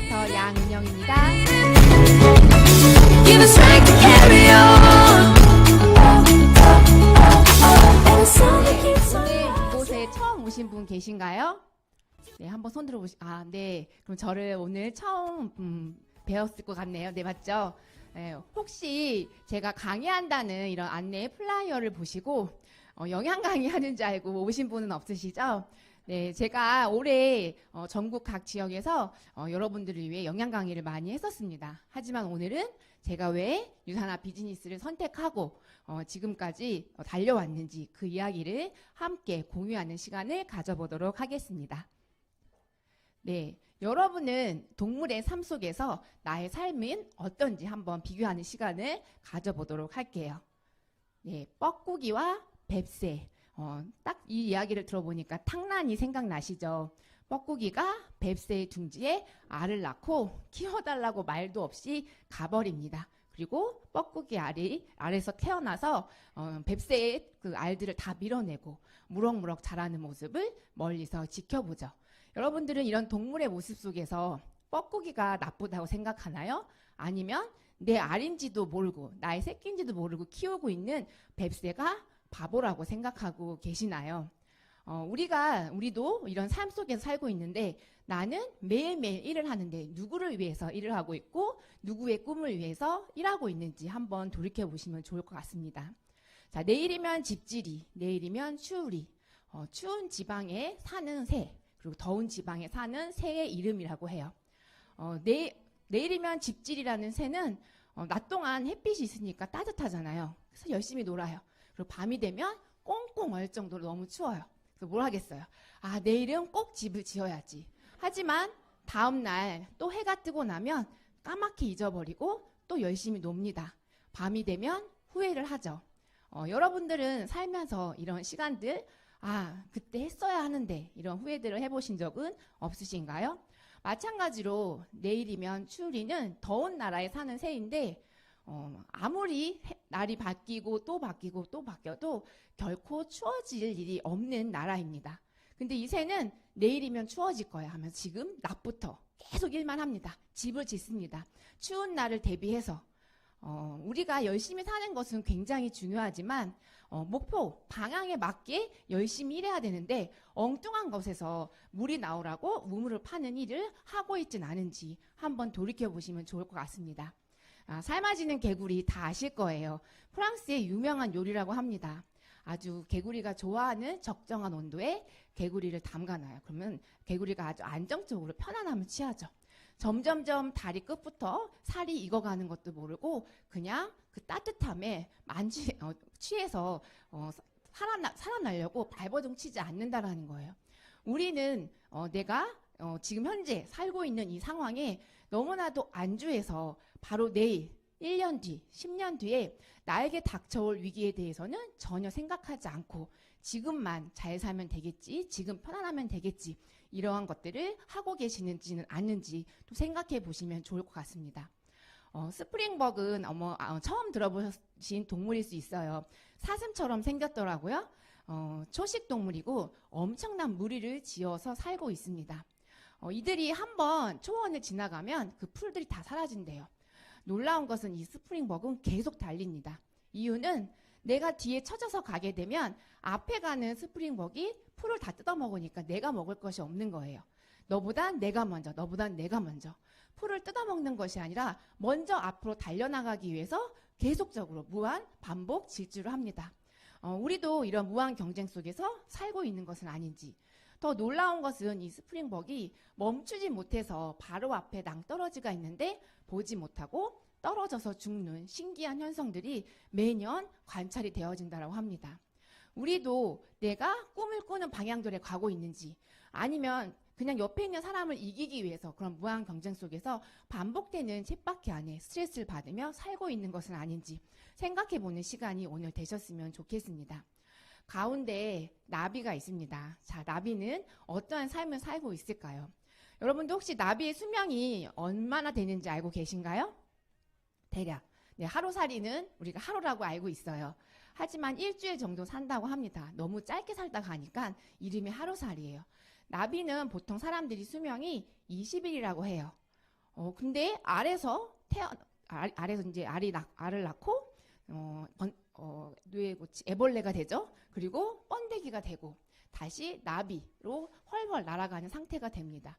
뮤지컬리스터 양은영입니다. Give us strength to carry on. And the song that keeps on 오늘 이곳에 처음 오신 분 계신가요? 네, 한번 손 들어보시. 아, 네. 그럼 저를 오늘 처음 배웠을 것 같네요. 네, 맞죠? 네, 혹시 제가 강의한다는 이런 안내 플라이어를 보시고 영양 강의 하는 줄 알고 오신 분은 없으시죠? 네, 제가 올해 전국 각 지역에서 여러분들을 위해 영양 강의를 많이 했었습니다. 하지만 오늘은 제가 왜 유산화 비즈니스를 선택하고 지금까지 달려왔는지 그 이야기를 함께 공유하는 시간을 가져보도록 하겠습니다. 네, 여러분은 동물의 삶 속에서 나의 삶은 어떤지 한번 비교하는 시간을 가져보도록 할게요. 네, 뻐꾸기와 뱁새. 딱 이 이야기를 들어보니까 탕란이 생각나시죠? 뻐꾸기가 뱁새의 둥지에 알을 낳고 키워달라고 말도 없이 가버립니다. 그리고 뻐꾸기 알에서 태어나서 뱁새의 그 알들을 다 밀어내고 무럭무럭 자라는 모습을 멀리서 지켜보죠. 여러분들은 이런 동물의 모습 속에서 뻐꾸기가 나쁘다고 생각하나요? 아니면 내 알인지도 모르고 나의 새끼인지도 모르고 키우고 있는 뱁새가 바보라고 생각하고 계시나요? 우리도 이런 삶 속에서 살고 있는데 나는 매일매일 일을 하는데 누구를 위해서 일을 하고 있고 누구의 꿈을 위해서 일하고 있는지 한번 돌이켜보시면 좋을 것 같습니다. 자, 내일이면 집지리, 내일이면 추우리, 추운 지방에 사는 새, 그리고 더운 지방에 사는 새의 이름이라고 해요. 내일이면 집지리라는 새는 낮 동안 햇빛이 있으니까 따뜻하잖아요. 그래서 열심히 놀아요. 그리고 밤이 되면 꽁꽁 얼 정도로 너무 추워요. 그래서 뭘 하겠어요? 아, 내일은 꼭 집을 지어야지. 하지만 다음 날 또 해가 뜨고 나면 까맣게 잊어버리고 또 열심히 놉니다. 밤이 되면 후회를 하죠. 여러분들은 살면서 이런 시간들, 아, 그때 했어야 하는데 이런 후회들을 해보신 적은 없으신가요? 마찬가지로 내일이면 추우리는 더운 나라에 사는 새인데 아무리 날이 바뀌고 또 바뀌고 또 바뀌어도 결코 추워질 일이 없는 나라입니다. 근데 이 새는 내일이면 추워질 거야 하면서 지금 낮부터 계속 일만 합니다. 집을 짓습니다. 추운 날을 대비해서 우리가 열심히 사는 것은 굉장히 중요하지만 목표, 방향에 맞게 열심히 일해야 되는데 엉뚱한 것에서 물이 나오라고 우물을 파는 일을 하고 있진 않은지 한번 돌이켜보시면 좋을 것 같습니다. 삶아지는 개구리 다 아실 거예요. 프랑스의 유명한 요리라고 합니다. 아주 개구리가 좋아하는 적정한 온도에 개구리를 담가놔요. 그러면 개구리가 아주 안정적으로 편안함을 취하죠. 점점점 다리 끝부터 살이 익어가는 것도 모르고 그냥 그 따뜻함에 취해서 살아나려고 발버둥 치지 않는다라는 거예요. 우리는 내가 지금 현재 살고 있는 이 상황에 너무나도 안주해서 바로 내일, 1년 뒤, 10년 뒤에 나에게 닥쳐올 위기에 대해서는 전혀 생각하지 않고 지금만 잘 살면 되겠지, 지금 편안하면 되겠지, 이러한 것들을 하고 계시는지는 않는지 또 생각해 보시면 좋을 것 같습니다. 스프링벅은 처음 들어보신 동물일 수 있어요. 사슴처럼 생겼더라고요. 초식 동물이고 엄청난 무리를 지어서 살고 있습니다. 이들이 한번 초원을 지나가면 그 풀들이 다 사라진대요. 놀라운 것은 이 스프링벅은 계속 달립니다. 이유는 내가 뒤에 쳐져서 가게 되면 앞에 가는 스프링벅이 풀을 다 뜯어먹으니까 내가 먹을 것이 없는 거예요. 너보단 내가 먼저, 너보단 내가 먼저. 풀을 뜯어먹는 것이 아니라 먼저 앞으로 달려나가기 위해서 계속적으로 무한 반복 질주를 합니다. 우리도 이런 무한 경쟁 속에서 살고 있는 것은 아닌지. 더 놀라운 것은 이 스프링벅이 멈추지 못해서 바로 앞에 낭떠러지가 있는데 보지 못하고 떨어져서 죽는 신기한 현상들이 매년 관찰이 되어진다고 합니다. 우리도 내가 꿈을 꾸는 방향들에 가고 있는지 아니면 그냥 옆에 있는 사람을 이기기 위해서 그런 무한 경쟁 속에서 반복되는 쳇바퀴 안에 스트레스를 받으며 살고 있는 것은 아닌지 생각해보는 시간이 오늘 되셨으면 좋겠습니다. 가운데 나비가 있습니다. 자, 나비는 어떠한 삶을 살고 있을까요? 여러분도 혹시 나비의 수명이 얼마나 되는지 알고 계신가요? 대략. 네, 하루살이는 우리가 하루라고 알고 있어요. 하지만 일주일 정도 산다고 합니다. 너무 짧게 살다 가니까 이름이 하루살이에요. 나비는 보통 사람들이 수명이 20일이라고 해요. 근데 아래서 이제 알을 낳고, 애벌레가 되죠. 그리고 번데기가 되고, 다시 나비로 훨훨 날아가는 상태가 됩니다.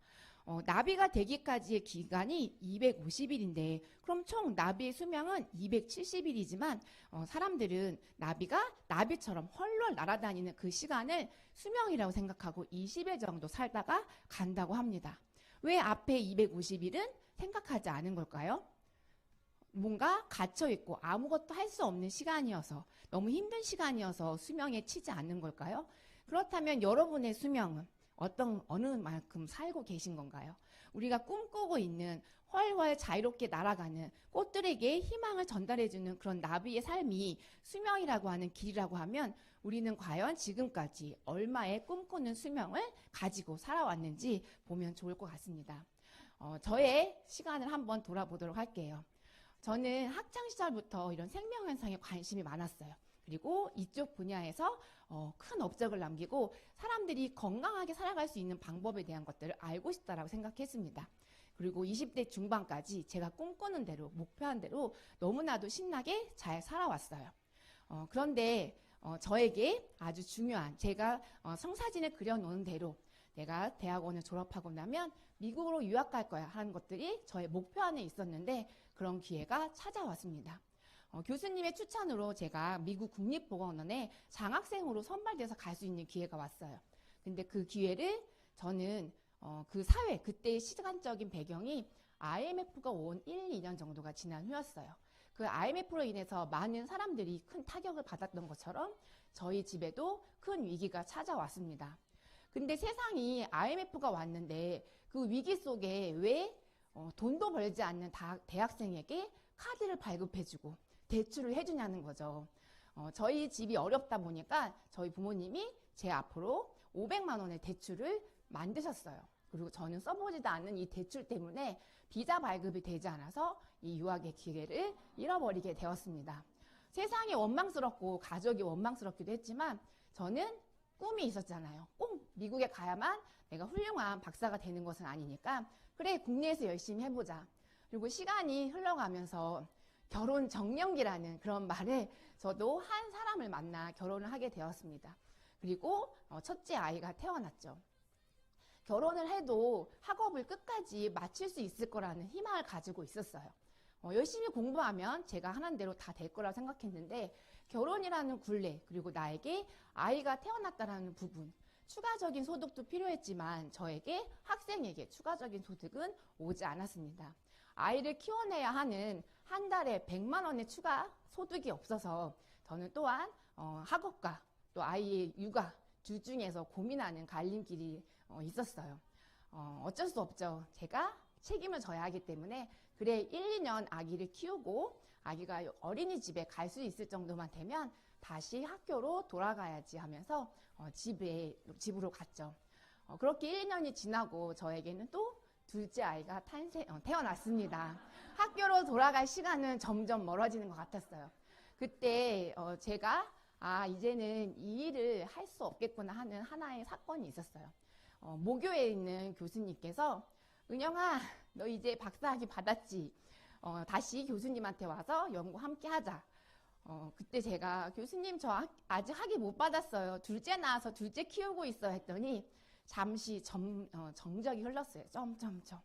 나비가 되기까지의 기간이 250일인데, 그럼 총 나비의 수명은 270일이지만, 사람들은 나비가 나비처럼 헐헐 날아다니는 그 시간을 수명이라고 생각하고 20일 정도 살다가 간다고 합니다. 왜 앞에 250일은 생각하지 않은 걸까요? 뭔가 갇혀있고 아무것도 할 수 없는 시간이어서, 너무 힘든 시간이어서 수명에 치지 않는 걸까요? 그렇다면 여러분의 수명은 어느 만큼 살고 계신 건가요? 우리가 꿈꾸고 있는 훨훨 자유롭게 날아가는 꽃들에게 희망을 전달해주는 그런 나비의 삶이 수명이라고 하는 길이라고 하면 우리는 과연 지금까지 얼마의 꿈꾸는 수명을 가지고 살아왔는지 보면 좋을 것 같습니다. 저의 시간을 한번 돌아보도록 할게요. 저는 학창시절부터 이런 생명현상에 관심이 많았어요. 그리고 이쪽 분야에서 큰 업적을 남기고 사람들이 건강하게 살아갈 수 있는 방법에 대한 것들을 알고 싶다라고 생각했습니다. 그리고 20대 중반까지 제가 꿈꾸는 대로, 목표한 대로 너무나도 신나게 잘 살아왔어요. 그런데 저에게 아주 중요한, 제가 성사진을 그려놓은 대로 내가 대학원을 졸업하고 나면 미국으로 유학 갈 거야 하는 것들이 저의 목표 안에 있었는데 그런 기회가 찾아왔습니다. 교수님의 추천으로 제가 미국 국립보건원에 장학생으로 선발돼서 갈 수 있는 기회가 왔어요. 근데 그 기회를 저는 그 사회, 그때의 시간적인 배경이 IMF가 온 1, 2년 정도가 지난 후였어요. 그 IMF로 인해서 많은 사람들이 큰 타격을 받았던 것처럼 저희 집에도 큰 위기가 찾아왔습니다. 근데 세상이 IMF가 왔는데 그 위기 속에 왜 돈도 벌지 않는 대학생에게 카드를 발급해주고 대출을 해주냐는 거죠. 저희 집이 어렵다 보니까 저희 부모님이 제 앞으로 500만 원의 대출을 만드셨어요. 그리고 저는 써보지도 않는 이 대출 때문에 비자 발급이 되지 않아서 이 유학의 기회를 잃어버리게 되었습니다. 세상이 원망스럽고 가족이 원망스럽기도 했지만 저는 꿈이 있었잖아요. 꼭 미국에 가야만 내가 훌륭한 박사가 되는 것은 아니니까 그래, 국내에서 열심히 해보자. 그리고 시간이 흘러가면서 결혼 정년기라는 그런 말에 저도 한 사람을 만나 결혼을 하게 되었습니다. 그리고 첫째 아이가 태어났죠. 결혼을 해도 학업을 끝까지 마칠 수 있을 거라는 희망을 가지고 있었어요. 열심히 공부하면 제가 하는 대로 다 될 거라고 생각했는데 결혼이라는 굴레, 그리고 나에게 아이가 태어났다라는 부분, 추가적인 소득도 필요했지만 저에게, 학생에게 추가적인 소득은 오지 않았습니다. 아이를 키워내야 하는 한 달에 100만 원의 추가 소득이 없어서 저는 또한 학업과 또 아이의 육아 둘 중에서 고민하는 갈림길이 있었어요. 어쩔 수 없죠. 제가 책임을 져야 하기 때문에 그래 1, 2년 아기를 키우고 아기가 어린이집에 갈 수 있을 정도만 되면 다시 학교로 돌아가야지 하면서 집으로 갔죠. 그렇게 1, 2년이 지나고 저에게는 또 둘째 아이가 태어났습니다. 학교로 돌아갈 시간은 점점 멀어지는 것 같았어요. 그때 제가 이제는 이 일을 할 수 없겠구나 하는 하나의 사건이 있었어요. 모교에 있는 교수님께서 은영아, 너 이제 박사학위 받았지? 다시 교수님한테 와서 연구 함께 하자. 그때 제가 교수님 저 아직 학위 못 받았어요. 둘째 낳아서 둘째 키우고 있어 했더니 잠시 정적이 흘렀어요. 점점점.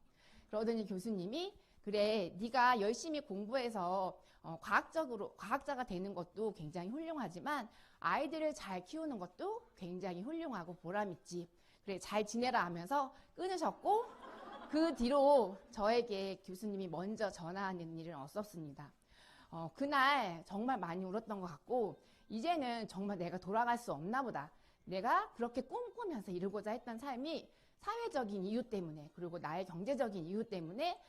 그러더니 교수님이 그래, 네가 열심히 공부해서 과학자가 되는 것도 굉장히 훌륭하지만 아이들을 잘 키우는 것도 굉장히 훌륭하고 보람있지. 그래, 잘 지내라 하면서 끊으셨고 그 뒤로 저에게 교수님이 먼저 전화하는 일은 없었습니다. 그날 정말 많이 울었던 것 같고 이제는 정말 내가 돌아갈 수 없나 보다. 내가 그렇게 꿈꾸면서 이루고자 했던 삶이 사회적인 이유 때문에 그리고 나의 경제적인 이유 때문에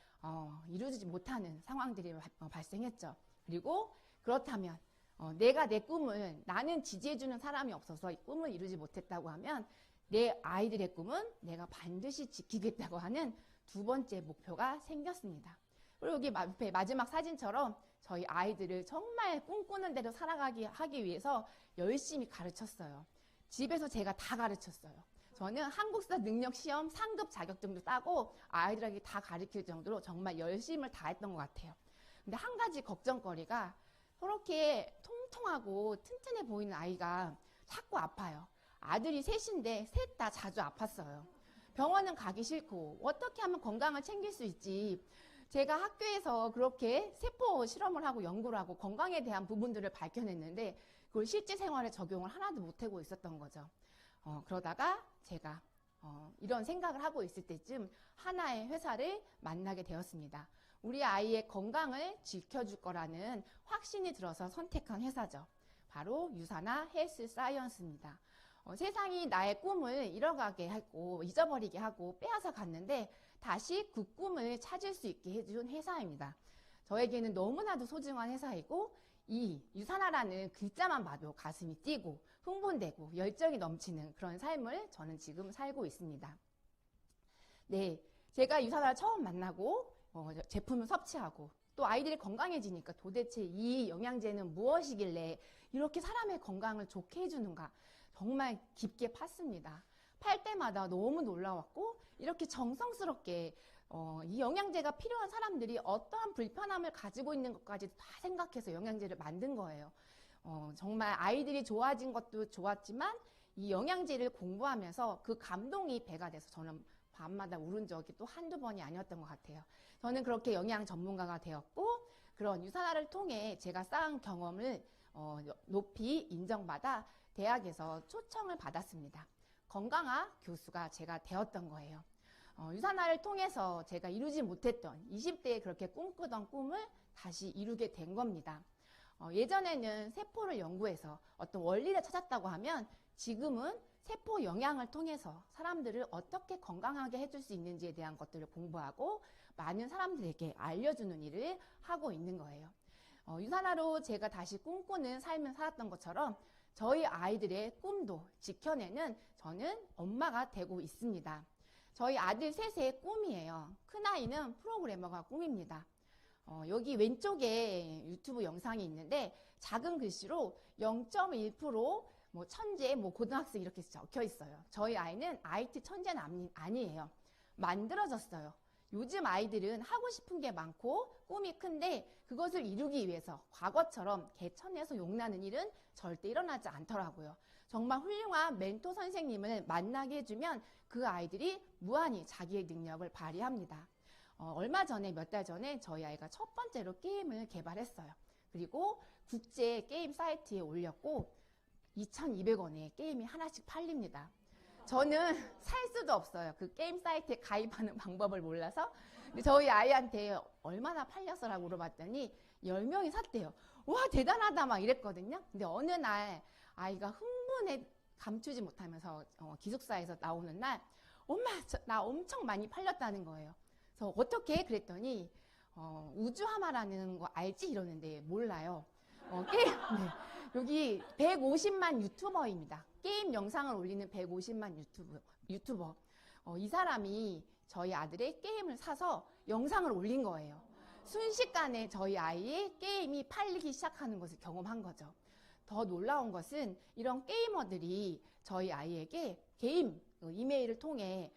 이루어지지 못하는 상황들이 발생했죠. 그리고 그렇다면 내가 내 꿈을 나는 지지해주는 사람이 없어서 이 꿈을 이루지 못했다고 하면 내 아이들의 꿈은 내가 반드시 지키겠다고 하는 두 번째 목표가 생겼습니다. 그리고 여기 마지막 사진처럼 저희 아이들을 정말 꿈꾸는 대로 살아가게 하기 위해서 열심히 가르쳤어요. 집에서 제가 다 가르쳤어요. 저는 한국사 능력 시험 상급 자격증도 따고 아이들에게 다 가르칠 정도로 정말 열심을 다했던 것 같아요. 근데 한 가지 걱정거리가 저렇게 통통하고 튼튼해 보이는 아이가 자꾸 아파요. 아들이 셋인데 셋 다 자주 아팠어요. 병원은 가기 싫고 어떻게 하면 건강을 챙길 수 있지. 제가 학교에서 그렇게 세포 실험을 하고 연구를 하고 건강에 대한 부분들을 밝혀냈는데 그걸 실제 생활에 적용을 하나도 못하고 있었던 거죠. 그러다가 제가 이런 생각을 하고 있을 때쯤 하나의 회사를 만나게 되었습니다. 우리 아이의 건강을 지켜줄 거라는 확신이 들어서 선택한 회사죠. 바로 유사나 헬스 사이언스입니다. 세상이 나의 꿈을 잃어가게 하고 잊어버리게 하고 빼앗아 갔는데 다시 그 꿈을 찾을 수 있게 해준 회사입니다. 저에게는 너무나도 소중한 회사이고 이 유사나라는 글자만 봐도 가슴이 뛰고 흥분되고 열정이 넘치는 그런 삶을 저는 지금 살고 있습니다. 네, 제가 유사나를 처음 만나고 제품을 섭취하고 또 아이들이 건강해지니까 도대체 이 영양제는 무엇이길래 이렇게 사람의 건강을 좋게 해주는가 정말 깊게 팠습니다. 팔 때마다 너무 놀라웠고 이렇게 정성스럽게 이 영양제가 필요한 사람들이 어떠한 불편함을 가지고 있는 것까지 다 생각해서 영양제를 만든 거예요. 정말 아이들이 좋아진 것도 좋았지만 이 영양제를 공부하면서 그 감동이 배가 돼서 저는 밤마다 울은 적이 또 한두 번이 아니었던 것 같아요. 저는 그렇게 영양 전문가가 되었고 그런 유산화를 통해 제가 쌓은 경험을 높이 인정받아 대학에서 초청을 받았습니다. 건강하 교수가 제가 되었던 거예요. 유산화를 통해서 제가 이루지 못했던 20대에 그렇게 꿈꾸던 꿈을 다시 이루게 된 겁니다. 예전에는 세포를 연구해서 어떤 원리를 찾았다고 하면 지금은 세포 영양을 통해서 사람들을 어떻게 건강하게 해줄 수 있는지에 대한 것들을 공부하고 많은 사람들에게 알려주는 일을 하고 있는 거예요. 유산화로 제가 다시 꿈꾸는 삶을 살았던 것처럼 저희 아이들의 꿈도 지켜내는 저는 엄마가 되고 있습니다. 저희 아들 셋의 꿈이에요. 큰아이는 프로그래머가 꿈입니다. 여기 왼쪽에 유튜브 영상이 있는데 작은 글씨로 0.1% 뭐 천재, 뭐 고등학생 이렇게 적혀 있어요. 저희 아이는 IT 천재는 아니에요. 만들어졌어요. 요즘 아이들은 하고 싶은 게 많고 꿈이 큰데 그것을 이루기 위해서 과거처럼 개천에서 용나는 일은 절대 일어나지 않더라고요. 정말 훌륭한 멘토 선생님을 만나게 해주면 그 아이들이 무한히 자기의 능력을 발휘합니다. 얼마 전에 몇 달 전에 저희 아이가 첫 번째로 게임을 개발했어요. 그리고 국제 게임 사이트에 올렸고 2,200원에 게임이 하나씩 팔립니다. 저는 살 수도 없어요. 그 게임 사이트에 가입하는 방법을 몰라서. 근데 저희 아이한테 얼마나 팔렸어라고 물어봤더니 10명이 샀대요. 와 대단하다 막 이랬거든요. 근데 어느 날 아이가 흥분에 감추지 못하면서 기숙사에서 나오는 날 엄마 나 엄청 많이 팔렸다는 거예요. 그래서 어떻게 그랬더니 우주하마라는 거 알지? 이러는데 몰라요. 게임, 네. 여기 150만 유튜버입니다. 게임 영상을 올리는 150만 유튜버. 이 사람이 저희 아들의 게임을 사서 영상을 올린 거예요. 순식간에 저희 아이의 게임이 팔리기 시작하는 것을 경험한 거죠. 더 놀라운 것은 이런 게이머들이 저희 아이에게 게임 이메일을 통해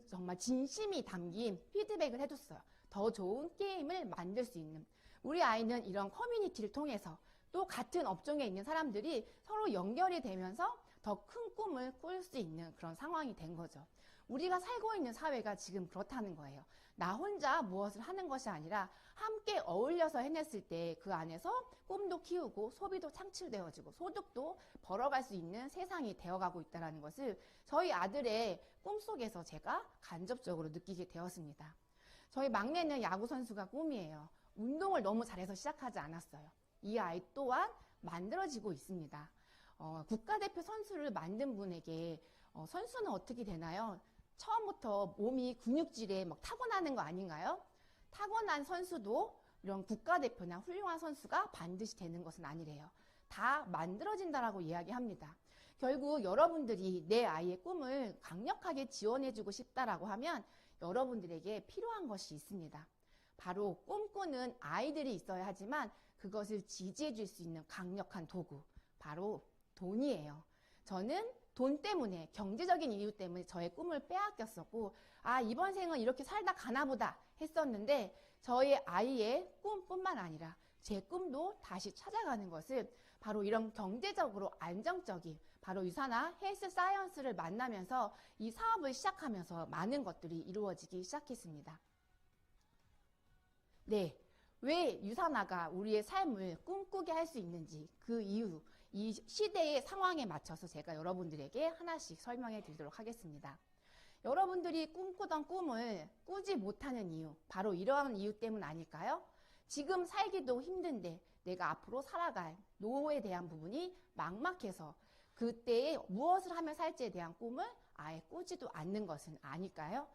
정말 진심이 담긴 피드백을 해줬어요. 더 좋은 게임을 만들 수 있는. 우리 아이는 이런 커뮤니티를 통해서 또 같은 업종에 있는 사람들이 서로 연결이 되면서 더 큰 꿈을 꿀 수 있는 그런 상황이 된 거죠. 우리가 살고 있는 사회가 지금 그렇다는 거예요. 나 혼자 무엇을 하는 것이 아니라 함께 어울려서 해냈을 때 그 안에서 꿈도 키우고 소비도 창출되어지고 소득도 벌어갈 수 있는 세상이 되어가고 있다는 것을 저희 아들의 꿈속에서 제가 간접적으로 느끼게 되었습니다. 저희 막내는 야구선수가 꿈이에요. 운동을 너무 잘해서 시작하지 않았어요. 이 아이 또한 만들어지고 있습니다. 국가대표 선수를 만든 분에게 선수는 어떻게 되나요? 처음부터 몸이 근육질에 막 타고나는 거 아닌가요? 타고난 선수도 이런 국가대표나 훌륭한 선수가 반드시 되는 것은 아니래요. 다 만들어진다라고 이야기합니다. 결국 여러분들이 내 아이의 꿈을 강력하게 지원해주고 싶다라고 하면 여러분들에게 필요한 것이 있습니다. 바로 꿈꾸는 아이들이 있어야 하지만 그것을 지지해 줄 수 있는 강력한 도구, 바로 돈이에요. 저는 돈 때문에, 경제적인 이유 때문에 저의 꿈을 빼앗겼었고, 아, 이번 생은 이렇게 살다 가나 보다 했었는데, 저의 아이의 꿈뿐만 아니라 제 꿈도 다시 찾아가는 것을 바로 이런 경제적으로 안정적인 바로 유산화 헬스 사이언스를 만나면서 이 사업을 시작하면서 많은 것들이 이루어지기 시작했습니다. 네. 왜 유산화가 우리의 삶을 꿈꾸게 할 수 있는지 그 이유, 이 시대의 상황에 맞춰서 제가 여러분들에게 하나씩 설명해 드리도록 하겠습니다. 여러분들이 꿈꾸던 꿈을 꾸지 못하는 이유, 바로 이러한 이유 때문 아닐까요? 지금 살기도 힘든데 내가 앞으로 살아갈 노후에 대한 부분이 막막해서 그때에 무엇을 하며 살지에 대한 꿈을 아예 꾸지도 않는 것은 아닐까요?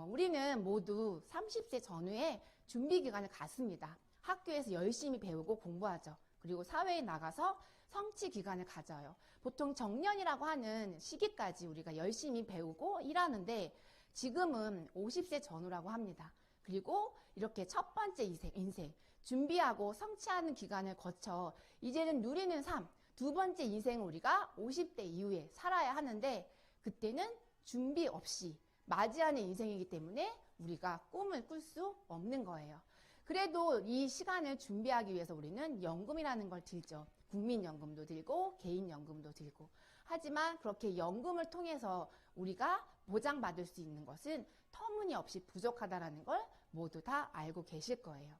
우리는 모두 30세 전후에 준비 기간을 갖습니다. 학교에서 열심히 배우고 공부하죠. 그리고 사회에 나가서 성취 기간을 가져요. 보통 정년이라고 하는 시기까지 우리가 열심히 배우고 일하는데 지금은 50세 전후라고 합니다. 그리고 이렇게 첫 번째 인생, 준비하고 성취하는 기간을 거쳐 이제는 누리는 삶, 두 번째 인생을 우리가 50대 이후에 살아야 하는데 그때는 준비 없이 맞이하는 인생이기 때문에 우리가 꿈을 꿀 수 없는 거예요. 그래도 이 시간을 준비하기 위해서 우리는 연금이라는 걸 들죠. 국민연금도 들고 개인연금도 들고. 하지만 그렇게 연금을 통해서 우리가 보장받을 수 있는 것은 터무니없이 부족하다는 걸 모두 다 알고 계실 거예요.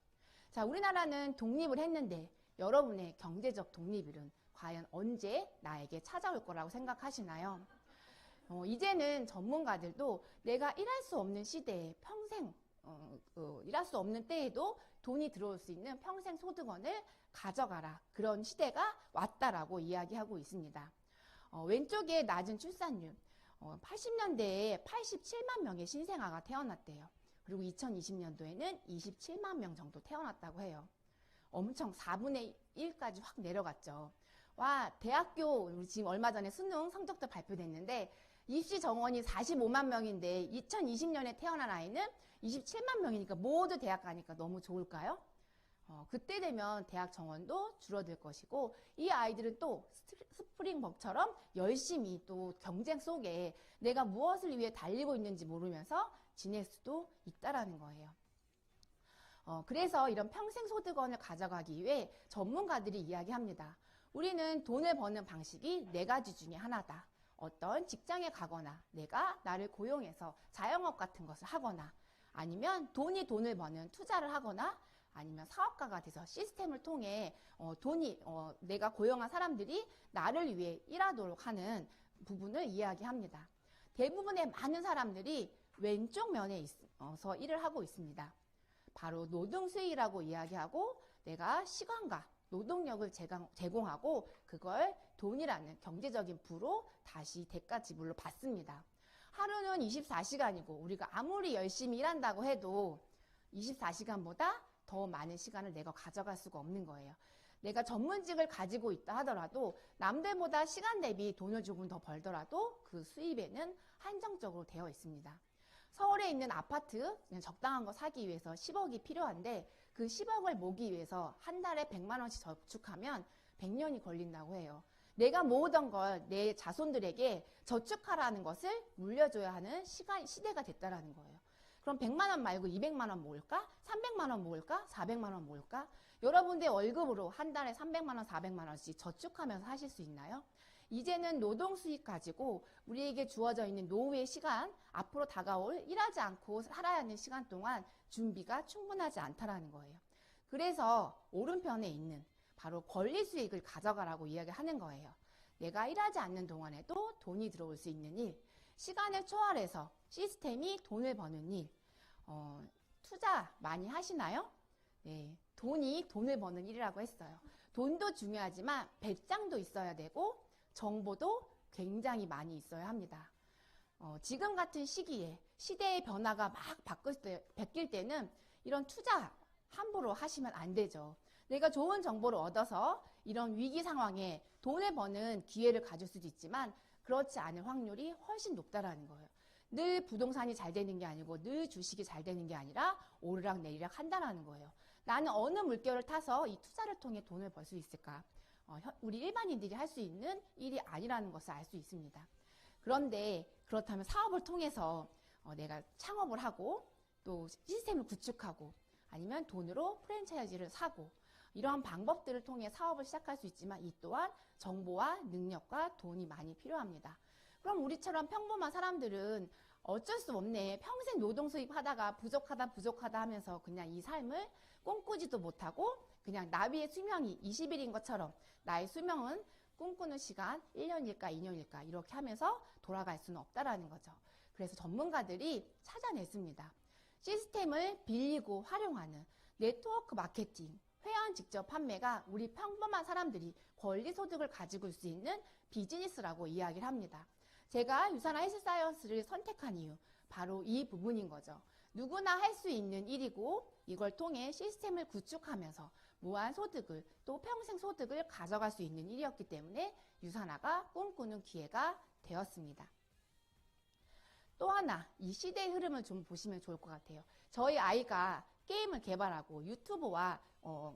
자, 우리나라는 독립을 했는데 여러분의 경제적 독립일은 과연 언제 나에게 찾아올 거라고 생각하시나요? 이제는 전문가들도 내가 일할 수 없는 시대에 평생 일할 수 없는 때에도 돈이 들어올 수 있는 평생 소득원을 가져가라. 그런 시대가 왔다라고 이야기하고 있습니다. 왼쪽에 낮은 출산율. 80년대에 87만 명의 신생아가 태어났대요. 그리고 2020년도에는 27만 명 정도 태어났다고 해요. 엄청 4분의 1까지 확 내려갔죠. 와, 대학교 우리 지금 얼마 전에 수능 성적도 발표됐는데 입시 정원이 45만 명인데 2020년에 태어난 아이는 27만 명이니까 모두 대학 가니까 너무 좋을까요? 그때 되면 대학 정원도 줄어들 것이고 이 아이들은 또 스프링벅처럼 열심히 또 경쟁 속에 내가 무엇을 위해 달리고 있는지 모르면서 지낼 수도 있다라는 거예요. 그래서 이런 평생 소득원을 가져가기 위해 전문가들이 이야기합니다. 우리는 돈을 버는 방식이 4가지 중에 하나다. 어떤 직장에 가거나 내가 나를 고용해서 자영업 같은 것을 하거나 아니면 돈을 버는 투자를 하거나 아니면 사업가가 돼서 시스템을 통해 내가 고용한 사람들이 나를 위해 일하도록 하는 부분을 이야기합니다. 대부분의 많은 사람들이 왼쪽 면에 있어서 일을 하고 있습니다. 바로 노동수익이라고 이야기하고 내가 시간과 노동력을 제공하고 그걸 돈이라는 경제적인 부로 다시 대가 지불로 받습니다. 하루는 24시간이고 우리가 아무리 열심히 일한다고 해도 24시간보다 더 많은 시간을 내가 가져갈 수가 없는 거예요. 내가 전문직을 가지고 있다 하더라도 남들보다 시간 대비 돈을 조금 더 벌더라도 그 수입에는 한정적으로 되어 있습니다. 서울에 있는 아파트 그냥 적당한 거 사기 위해서 10억이 필요한데 그 10억을 모기 위해서 한 달에 100만 원씩 저축하면 100년이 걸린다고 해요. 내가 모으던 걸 내 자손들에게 저축하라는 것을 물려줘야 하는 시대가 됐다라는 거예요. 그럼 100만 원 말고 200만 원 모을까? 300만 원 모을까? 400만 원 모을까? 여러분들 월급으로 한 달에 300만 원, 400만 원씩 저축하면서 하실 수 있나요? 이제는 노동 수익 가지고 우리에게 주어져 있는 노후의 시간, 앞으로 다가올 일하지 않고 살아야 하는 시간 동안 준비가 충분하지 않다라는 거예요. 그래서 오른편에 있는 바로 권리 수익을 가져가라고 이야기하는 거예요. 내가 일하지 않는 동안에도 돈이 들어올 수 있는 일, 시간을 초월해서 시스템이 돈을 버는 일, 투자 많이 하시나요? 네, 돈이 돈을 버는 일이라고 했어요. 돈도 중요하지만 배짱도 있어야 되고 정보도 굉장히 많이 있어야 합니다. 지금 같은 시기에 시대의 변화가 막 바뀔 때는 이런 투자 함부로 하시면 안 되죠. 내가 좋은 정보를 얻어서 이런 위기 상황에 돈을 버는 기회를 가질 수도 있지만 그렇지 않을 확률이 훨씬 높다라는 거예요. 늘 부동산이 잘 되는 게 아니고 늘 주식이 잘 되는 게 아니라 오르락 내리락 한다라는 거예요. 나는 어느 물결을 타서 이 투자를 통해 돈을 벌 수 있을까? 우리 일반인들이 할 수 있는 일이 아니라는 것을 알 수 있습니다. 그런데 그렇다면 사업을 통해서 내가 창업을 하고 또 시스템을 구축하고 아니면 돈으로 프랜차이즈를 사고 이러한 방법들을 통해 사업을 시작할 수 있지만 이 또한 정보와 능력과 돈이 많이 필요합니다. 그럼 우리처럼 평범한 사람들은 어쩔 수 없네. 평생 노동 수입하다가 부족하다 하면서 그냥 이 삶을 꿈꾸지도 못하고 그냥 나비의 수명이 20일인 것처럼 나의 수명은 꿈꾸는 시간 1년일까 2년일까 이렇게 하면서 돌아갈 수는 없다라는 거죠. 그래서 전문가들이 찾아냈습니다. 시스템을 빌리고 활용하는 네트워크 마케팅, 회원 직접 판매가 우리 평범한 사람들이 권리 소득을 가지고 있을 수 있는 비즈니스라고 이야기를 합니다. 제가 유산화 헬스사이언스를 선택한 이유 바로 이 부분인 거죠. 누구나 할 수 있는 일이고 이걸 통해 시스템을 구축하면서 무한 소득을 또 평생 소득을 가져갈 수 있는 일이었기 때문에 유산화가 꿈꾸는 기회가 되었습니다. 또 하나 이 시대의 흐름을 좀 보시면 좋을 것 같아요. 저희 아이가 게임을 개발하고 유튜브와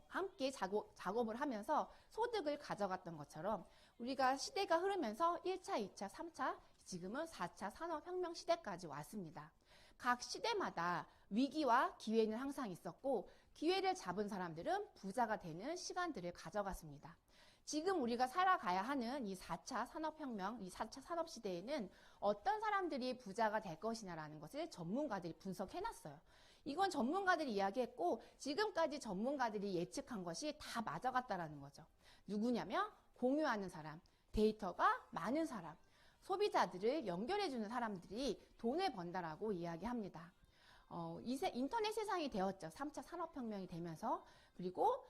함께 작업을 하면서 소득을 가져갔던 것처럼 우리가 시대가 흐르면서 1차, 2차, 3차, 지금은 4차 산업혁명 시대까지 왔습니다. 각 시대마다 위기와 기회는 항상 있었고 기회를 잡은 사람들은 부자가 되는 시간들을 가져갔습니다. 지금 우리가 살아가야 하는 이 4차 산업혁명, 이 4차 산업시대에는 어떤 사람들이 부자가 될 것이냐라는 것을 전문가들이 분석해놨어요. 이건 전문가들이 이야기했고 지금까지 전문가들이 예측한 것이 다 맞아갔다라는 거죠. 누구냐면 공유하는 사람, 데이터가 많은 사람, 소비자들을 연결해주는 사람들이 돈을 번다라고 이야기합니다. 인터넷 세상이 되었죠. 3차 산업혁명이 되면서 그리고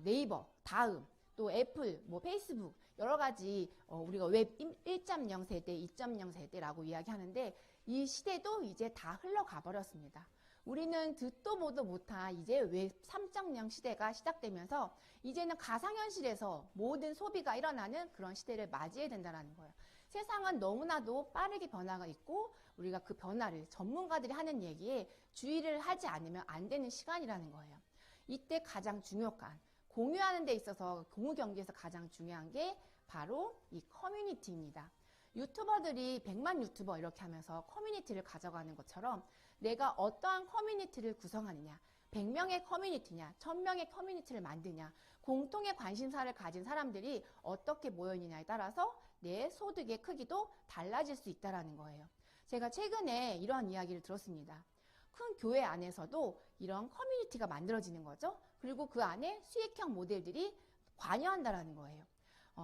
네이버, 다음, 또 애플, 페이스북 여러 가지 우리가 웹 1.0 세대, 2.0 세대라고 이야기하는데 이 시대도 이제 다 흘러가 버렸습니다. 우리는 듣도 보도 못한 이제 웹 3.0 시대가 시작되면서 이제는 가상현실에서 모든 소비가 일어나는 그런 시대를 맞이해야 된다는 거예요. 세상은 너무나도 빠르게 변화가 있고 우리가 그 변화를 전문가들이 하는 얘기에 주의를 하지 않으면 안 되는 시간이라는 거예요. 이때 가장 중요한 공유하는 데 있어서 공유 경제에서 가장 중요한 게 바로 이 커뮤니티입니다. 유튜버들이 100만 유튜버 이렇게 하면서 커뮤니티를 가져가는 것처럼 내가 어떠한 커뮤니티를 구성하느냐 100명의 커뮤니티냐 1000명의 커뮤니티를 만드냐 공통의 관심사를 가진 사람들이 어떻게 모여있느냐에 따라서 내 소득의 크기도 달라질 수 있다는 거예요. 제가 최근에 이런 이야기를 들었습니다. 큰 교회 안에서도 이런 커뮤니티가 만들어지는 거죠. 그리고 그 안에 수익형 모델들이 관여한다는 거예요.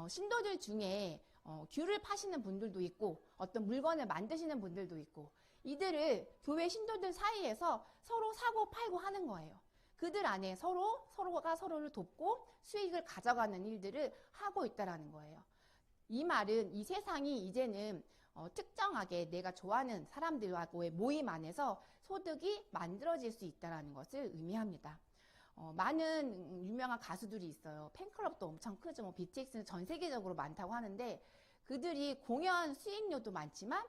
신도들 중에 귤을 파시는 분들도 있고 어떤 물건을 만드시는 분들도 있고 이들을 교회 신도들 사이에서 서로 사고 팔고 하는 거예요. 그들 안에 서로가 서로를 돕고 수익을 가져가는 일들을 하고 있다는 거예요. 이 말은 이 세상이 이제는 특정하게 내가 좋아하는 사람들과의 모임 안에서 소득이 만들어질 수 있다는 것을 의미합니다. 많은 유명한 가수들이 있어요. 팬클럽도 엄청 크죠. BTS는 전 세계적으로 많다고 하는데 그들이 공연 수익료도 많지만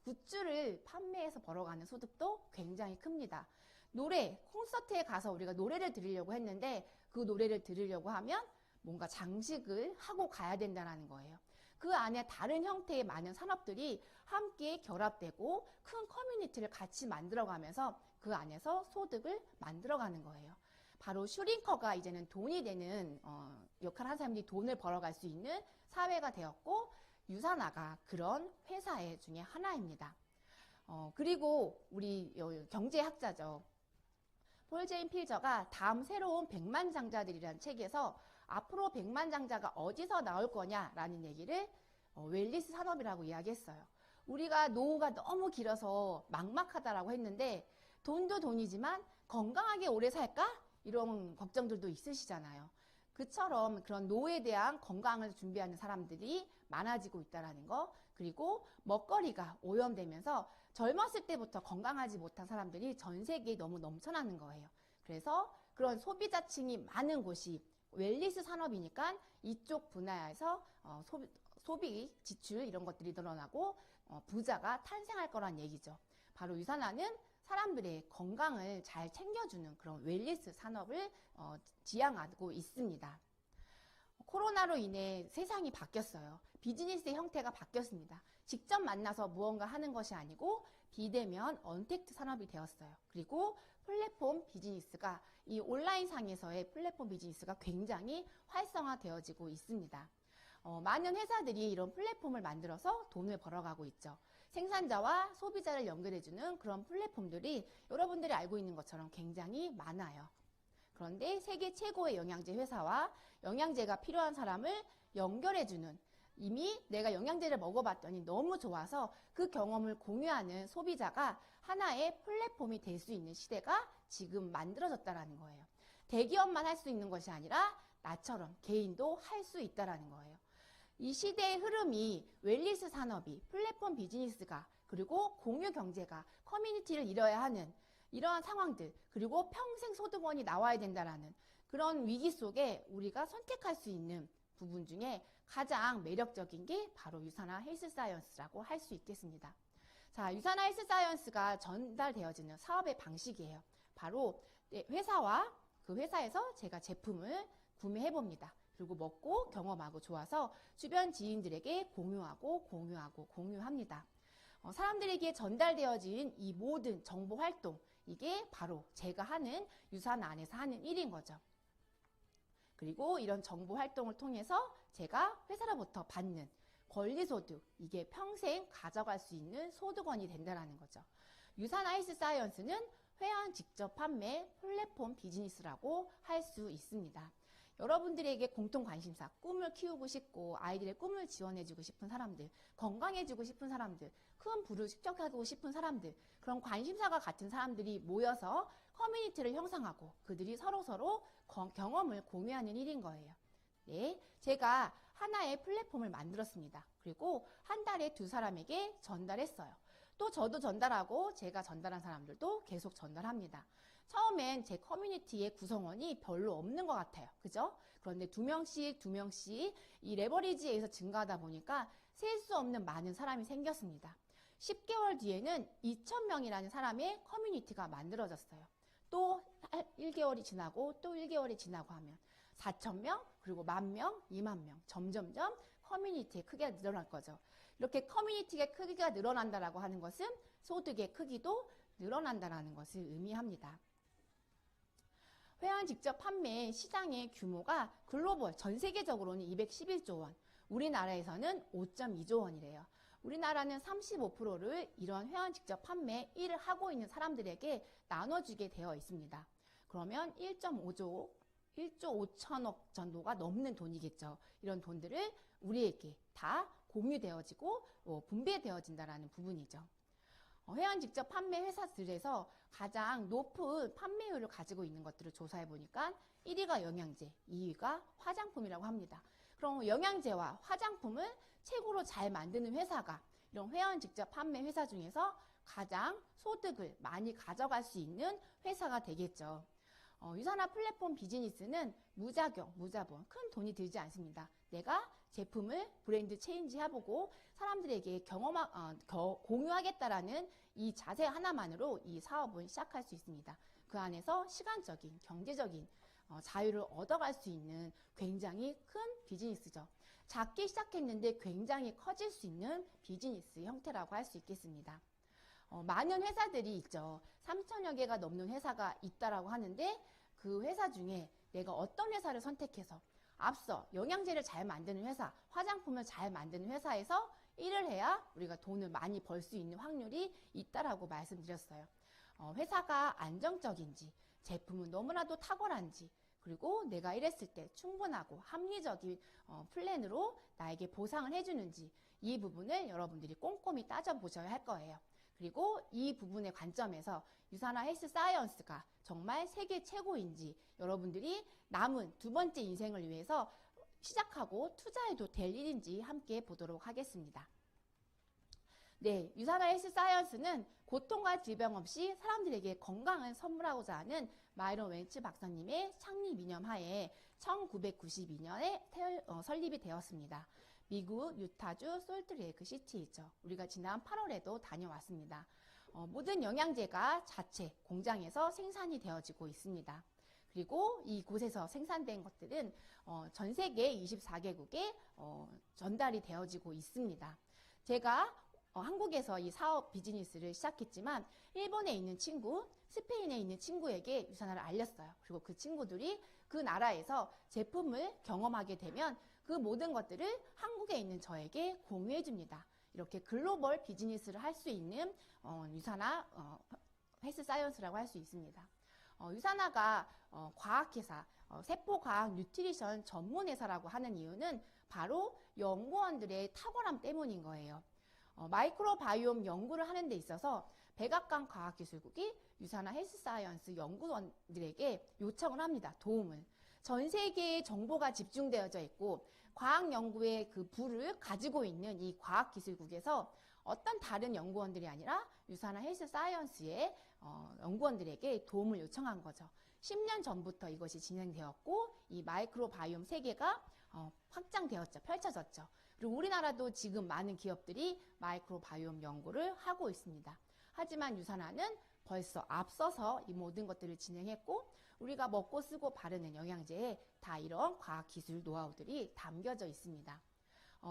굿즈를 판매해서 벌어가는 소득도 굉장히 큽니다. 노래, 콘서트에 가서 우리가 노래를 들으려고 했는데 그 노래를 들으려고 하면 뭔가 장식을 하고 가야 된다는 거예요. 그 안에 다른 형태의 많은 산업들이 함께 결합되고 큰 커뮤니티를 같이 만들어가면서 그 안에서 소득을 만들어가는 거예요. 바로 슈링커가 이제는 돈이 되는 역할을 하는 사람들이 돈을 벌어갈 수 있는 사회가 되었고 유산화가 그런 회사의 중에 하나입니다. 그리고 우리 경제학자죠. 폴 제인 필저가 다음 새로운 백만장자들이라는 책에서 앞으로 백만장자가 어디서 나올 거냐라는 얘기를 웰니스 산업이라고 이야기했어요. 우리가 노후가 너무 길어서 막막하다라고 했는데 돈도 돈이지만 건강하게 오래 살까? 이런 걱정들도 있으시잖아요. 그처럼 그런 노후에 대한 건강을 준비하는 사람들이 많아지고 있다는 거 그리고 먹거리가 오염되면서 젊었을 때부터 건강하지 못한 사람들이 전 세계에 너무 넘쳐나는 거예요. 그래서 그런 소비자층이 많은 곳이 웰니스 산업이니까 이쪽 분야에서 소비, 지출 이런 것들이 늘어나고 부자가 탄생할 거란 얘기죠. 바로 유산화는 사람들의 건강을 잘 챙겨주는 그런 웰니스 산업을 지향하고 있습니다. 코로나로 인해 세상이 바뀌었어요. 비즈니스의 형태가 바뀌었습니다. 직접 만나서 무언가 하는 것이 아니고 비대면 언택트 산업이 되었어요. 그리고 플랫폼 비즈니스가 이 온라인상에서의 플랫폼 비즈니스가 굉장히 활성화되어지고 있습니다. 많은 회사들이 이런 플랫폼을 만들어서 돈을 벌어가고 있죠. 생산자와 소비자를 연결해주는 그런 플랫폼들이 여러분들이 알고 있는 것처럼 굉장히 많아요. 그런데 세계 최고의 영양제 회사와 영양제가 필요한 사람을 연결해주는, 이미 내가 영양제를 먹어봤더니 너무 좋아서 그 경험을 공유하는 소비자가 하나의 플랫폼이 될 수 있는 시대가 지금 만들어졌다는 거예요. 대기업만 할 수 있는 것이 아니라 나처럼 개인도 할 수 있다는 거예요. 이 시대의 흐름이 웰니스 산업이 플랫폼 비즈니스가 그리고 공유 경제가 커뮤니티를 이뤄야 하는 이러한 상황들, 그리고 평생 소득원이 나와야 된다라는 그런 위기 속에 우리가 선택할 수 있는 부분 중에 가장 매력적인 게 바로 유산화 헬스 사이언스라고 할 수 있겠습니다. 자, 유산화 헬스 사이언스가 전달되어지는 사업의 방식이에요. 바로 회사와 그 회사에서 제가 제품을 구매해 봅니다. 그리고 먹고 경험하고 좋아서 주변 지인들에게 공유합니다. 사람들에게 전달되어진 이 모든 정보 활동, 이게 바로 제가 하는 유산화 안에서 하는 일인 거죠. 그리고 이런 정보 활동을 통해서 제가 회사로부터 받는 권리소득, 이게 평생 가져갈 수 있는 소득원이 된다는 거죠. 유산화 헬스 사이언스는 회원 직접 판매 플랫폼 비즈니스라고 할 수 있습니다. 여러분들에게 공통 관심사, 꿈을 키우고 싶고 아이들의 꿈을 지원해주고 싶은 사람들, 건강해지고 싶은 사람들, 큰 부를 축적하고 싶은 사람들, 그런 관심사가 같은 사람들이 모여서 커뮤니티를 형성하고 그들이 서로서로 경험을 공유하는 일인 거예요. 네, 제가 하나의 플랫폼을 만들었습니다. 그리고 한 달에 2사람에게 전달했어요. 또 저도 전달하고 제가 전달한 사람들도 계속 전달합니다. 처음엔 제 커뮤니티의 구성원이 별로 없는 것 같아요. 그죠? 그런데 2명씩 이 레버리지에 의해서 증가하다 보니까 셀 수 없는 많은 사람이 생겼습니다. 10개월 뒤에는 2,000명이라는 사람의 커뮤니티가 만들어졌어요. 또 1개월이 지나고 또 1개월이 지나고 하면 4,000명, 그리고 10,000명, 20,000명, 점점점 커뮤니티의 크기가 늘어날 거죠. 이렇게 커뮤니티의 크기가 늘어난다라고 하는 것은 소득의 크기도 늘어난다라는 것을 의미합니다. 회원 직접 판매 시장의 규모가 글로벌 전 세계적으로는 211조 원, 우리나라에서는 5.2조 원이래요. 우리나라는 35%를 이런 회원 직접 판매 일을 하고 있는 사람들에게 나눠주게 되어 있습니다. 그러면 1조 5천억 정도가 넘는 돈이겠죠. 이런 돈들을 우리에게 다 공유되어지고 분배되어진다는 부분이죠. 회원 직접 판매 회사들에서 가장 높은 판매율을 가지고 있는 것들을 조사해 보니까 1위가 영양제, 2위가 화장품이라고 합니다. 그럼 영양제와 화장품을 최고로 잘 만드는 회사가 이런 회원 직접 판매 회사 중에서 가장 소득을 많이 가져갈 수 있는 회사가 되겠죠. 유산화 플랫폼 비즈니스는 무자본, 큰 돈이 들지 않습니다. 내가 제품을 브랜드 체인지 해보고 사람들에게 공유하겠다라는 이 자세 하나만으로 이 사업은 시작할 수 있습니다. 그 안에서 시간적인, 경제적인 자유를 얻어갈 수 있는 굉장히 큰 비즈니스죠. 작게 시작했는데 굉장히 커질 수 있는 비즈니스 형태라고 할 수 있겠습니다. 많은 회사들이 있죠. 3,000여 개가 넘는 회사가 있다라고 하는데 그 회사 중에 내가 어떤 회사를 선택해서 앞서 영양제를 잘 만드는 회사, 화장품을 잘 만드는 회사에서 일을 해야 우리가 돈을 많이 벌 수 있는 확률이 있다라고 말씀드렸어요. 회사가 안정적인지, 제품은 너무나도 탁월한지, 그리고 내가 일했을 때 충분하고 합리적인 플랜으로 나에게 보상을 해주는지, 이 부분을 여러분들이 꼼꼼히 따져보셔야 할 거예요. 그리고 이 부분의 관점에서 유산화 헬스 사이언스가 정말 세계 최고인지 여러분들이 남은 2번째 인생을 위해서 시작하고 투자해도 될 일인지 함께 보도록 하겠습니다. 네, 유산화 헬스 사이언스는 고통과 질병 없이 사람들에게 건강을 선물하고자 하는 마이런 웰치 박사님의 창립 이념 하에 1992년에 설립이 되었습니다. 미국 유타주 솔트레이크 시티이죠. 우리가 지난 8월에도 다녀왔습니다. 모든 영양제가 자체 공장에서 생산이 되어지고 있습니다. 그리고 이곳에서 생산된 것들은 전 세계 24개국에 전달이 되어지고 있습니다. 제가 한국에서 이 사업 비즈니스를 시작했지만 일본에 있는 친구, 스페인에 있는 친구에게 유산화를 알렸어요. 그리고 그 친구들이 그 나라에서 제품을 경험하게 되면 그 모든 것들을 한국에 있는 저에게 공유해 줍니다. 이렇게 글로벌 비즈니스를 할 수 있는 유산화 헬스 사이언스라고 할 수 있습니다. 유산화가 과학회사, 세포과학 뉴트리션 전문 회사라고 하는 이유는 바로 연구원들의 탁월함 때문인 거예요. 마이크로바이옴 연구를 하는 데 있어서 백악관 과학기술국이 유산화 헬스 사이언스 연구원들에게 요청을 합니다. 도움을. 전 세계에 정보가 집중되어져 있고 과학 연구의 그 부를 가지고 있는 이 과학기술국에서 어떤 다른 연구원들이 아니라 유산화 헬스 사이언스의 연구원들에게 도움을 요청한 거죠. 10년 전부터 이것이 진행되었고 이 마이크로바이옴 세계가 확장되었죠. 펼쳐졌죠. 그리고 우리나라도 지금 많은 기업들이 마이크로바이옴 연구를 하고 있습니다. 하지만 유산화는 벌써 앞서서 이 모든 것들을 진행했고 우리가 먹고 쓰고 바르는 영양제에 다 이런 과학기술 노하우들이 담겨져 있습니다.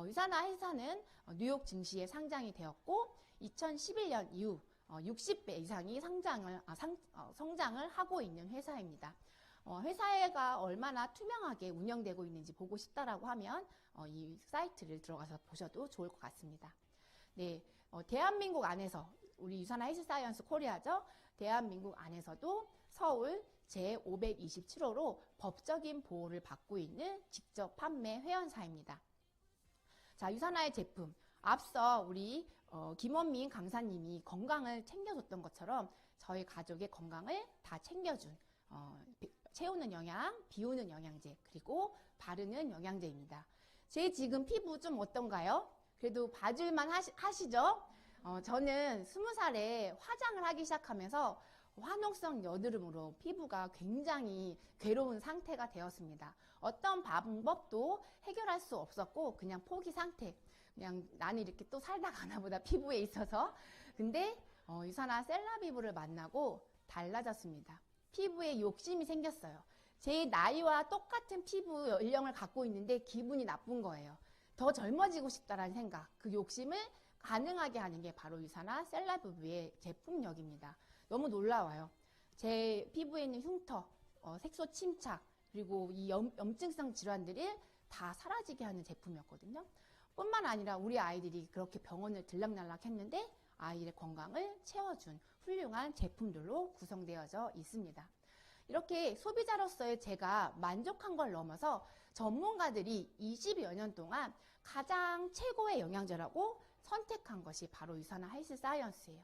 유산화 회사는 뉴욕 증시에 상장이 되었고 2011년 이후 60배 이상이 성장을 하고 있는 회사입니다. 회사가 얼마나 투명하게 운영되고 있는지 보고 싶다라고 하면 이 사이트를 들어가서 보셔도 좋을 것 같습니다. 네, 대한민국 안에서 우리 유산화 헬스 사이언스 코리아죠. 대한민국 안에서도 서울 제527호로 법적인 보호를 받고 있는 직접 판매 회원사입니다. 자, 유산화의 제품. 앞서 우리 김원민 강사님이 건강을 챙겨줬던 것처럼 저희 가족의 건강을 다 챙겨준 채우는 영양, 비우는 영양제, 그리고 바르는 영양제입니다. 제 지금 피부 좀 어떤가요? 그래도 봐줄만 하시죠? 저는 20살에 화장을 하기 시작하면서 화농성 여드름으로 피부가 굉장히 괴로운 상태가 되었습니다. 어떤 방법도 해결할 수 없었고 그냥 포기 상태. 그냥 나는 이렇게 또 살다 가나 보다 피부에 있어서. 근데 유산화 셀라비브를 만나고 달라졌습니다. 피부에 욕심이 생겼어요. 제 나이와 똑같은 피부 연령을 갖고 있는데 기분이 나쁜 거예요. 더 젊어지고 싶다라는 생각, 그 욕심을 가능하게 하는 게 바로 유산화 셀라비브의 제품력입니다. 너무 놀라워요. 제 피부에 있는 흉터, 색소 침착, 그리고 이 염증성 질환들이 다 사라지게 하는 제품이었거든요. 뿐만 아니라 우리 아이들이 그렇게 병원을 들락날락 했는데 아이의 건강을 채워준 훌륭한 제품들로 구성되어져 있습니다. 이렇게 소비자로서의 제가 만족한 걸 넘어서 전문가들이 20여 년 동안 가장 최고의 영양제라고 선택한 것이 바로 유산화 헬스 사이언스예요.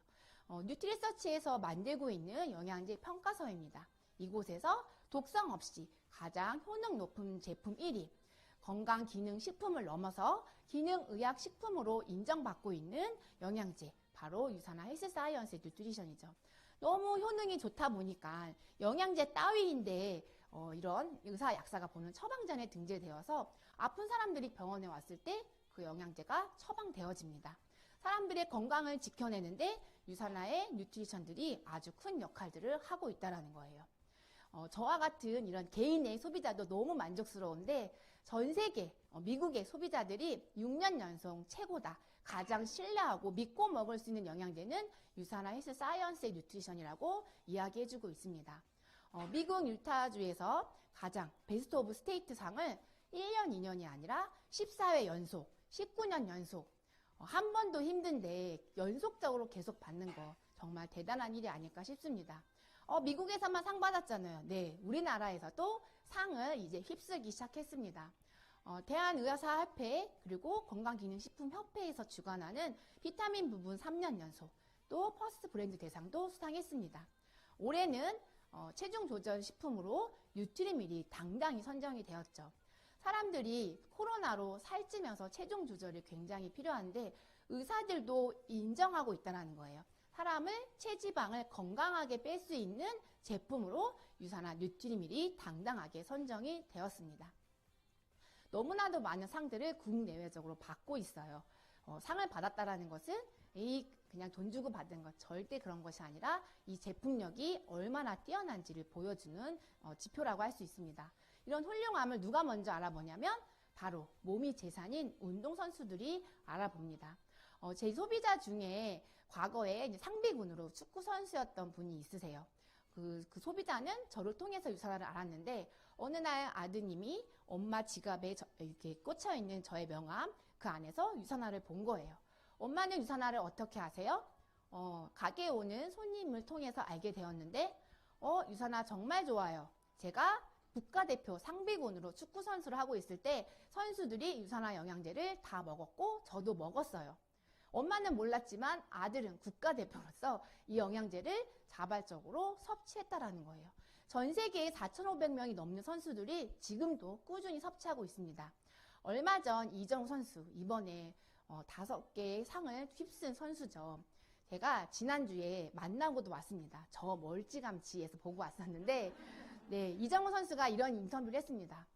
뉴트리서치에서 만들고 있는 영양제 평가서입니다. 이곳에서 독성 없이 가장 효능 높은 제품 1위, 건강기능식품을 넘어서 기능의학식품으로 인정받고 있는 영양제, 바로 유산화 헬스 사이언스의 뉴트리션이죠. 너무 효능이 좋다 보니까 영양제 따위인데 이런 의사 약사가 보는 처방전에 등재되어서 아픈 사람들이 병원에 왔을 때 그 영양제가 처방되어집니다. 사람들의 건강을 지켜내는데 유산화의 뉴트리션들이 아주 큰 역할들을 하고 있다는 거예요. 저와 같은 이런 개인의 소비자도 너무 만족스러운데 전 세계 미국의 소비자들이 6년 연속 최고다. 가장 신뢰하고 믿고 먹을 수 있는 영양제는 유산화 헬스 사이언스의 뉴트리션이라고 이야기해주고 있습니다. 미국 유타주에서 가장 베스트 오브 스테이트 상을 1년, 2년이 아니라 14회 연속, 19년 연속, 한 번도 힘든데 연속적으로 계속 받는 거 정말 대단한 일이 아닐까 싶습니다. 미국에서만 상 받았잖아요. 네, 우리나라에서도 상을 이제 휩쓸기 시작했습니다. 대한의사협회 그리고 건강기능식품협회에서 주관하는 비타민 부분 3년 연속, 또 퍼스트 브랜드 대상도 수상했습니다. 올해는 체중 조절 식품으로 뉴트리밀이 당당히 선정이 되었죠. 사람들이 코로나로 살찌면서 체중 조절이 굉장히 필요한데 의사들도 인정하고 있다는 거예요. 사람을 체지방을 건강하게 뺄 수 있는 제품으로 유산화 뉴트리밀이 당당하게 선정이 되었습니다. 너무나도 많은 상들을 국내외적으로 받고 있어요. 상을 받았다라는 것은 이 그냥 돈 주고 받은 것, 절대 그런 것이 아니라 이 제품력이 얼마나 뛰어난지를 보여주는 지표라고 할 수 있습니다. 이런 훌륭함을 누가 먼저 알아보냐면 바로 몸이 재산인 운동선수들이 알아봅니다. 제 소비자 중에 과거에 이제 상비군으로 축구 선수였던 분이 있으세요. 그 소비자는 저를 통해서 유산화를 알았는데 어느 날 아드님이 엄마 지갑에 이렇게 꽂혀 있는 저의 명함 그 안에서 유산화를 본 거예요. 엄마는 유산화를 어떻게 아세요? 가게에 오는 손님을 통해서 알게 되었는데 유산화 정말 좋아요. 제가 국가대표 상비군으로 축구 선수를 하고 있을 때 선수들이 유산화 영양제를 다 먹었고 저도 먹었어요. 엄마는 몰랐지만 아들은 국가대표로서 이 영양제를 자발적으로 섭취했다라는 거예요. 전 세계에 4,500명이 넘는 선수들이 지금도 꾸준히 섭취하고 있습니다. 얼마 전 이정우 선수, 이번에 5개의 상을 휩쓴 선수죠. 제가 지난주에 만나고도 왔습니다. 저 멀찌감치해서 보고 왔었는데 네, 이정우 선수가 이런 인터뷰를 했습니다.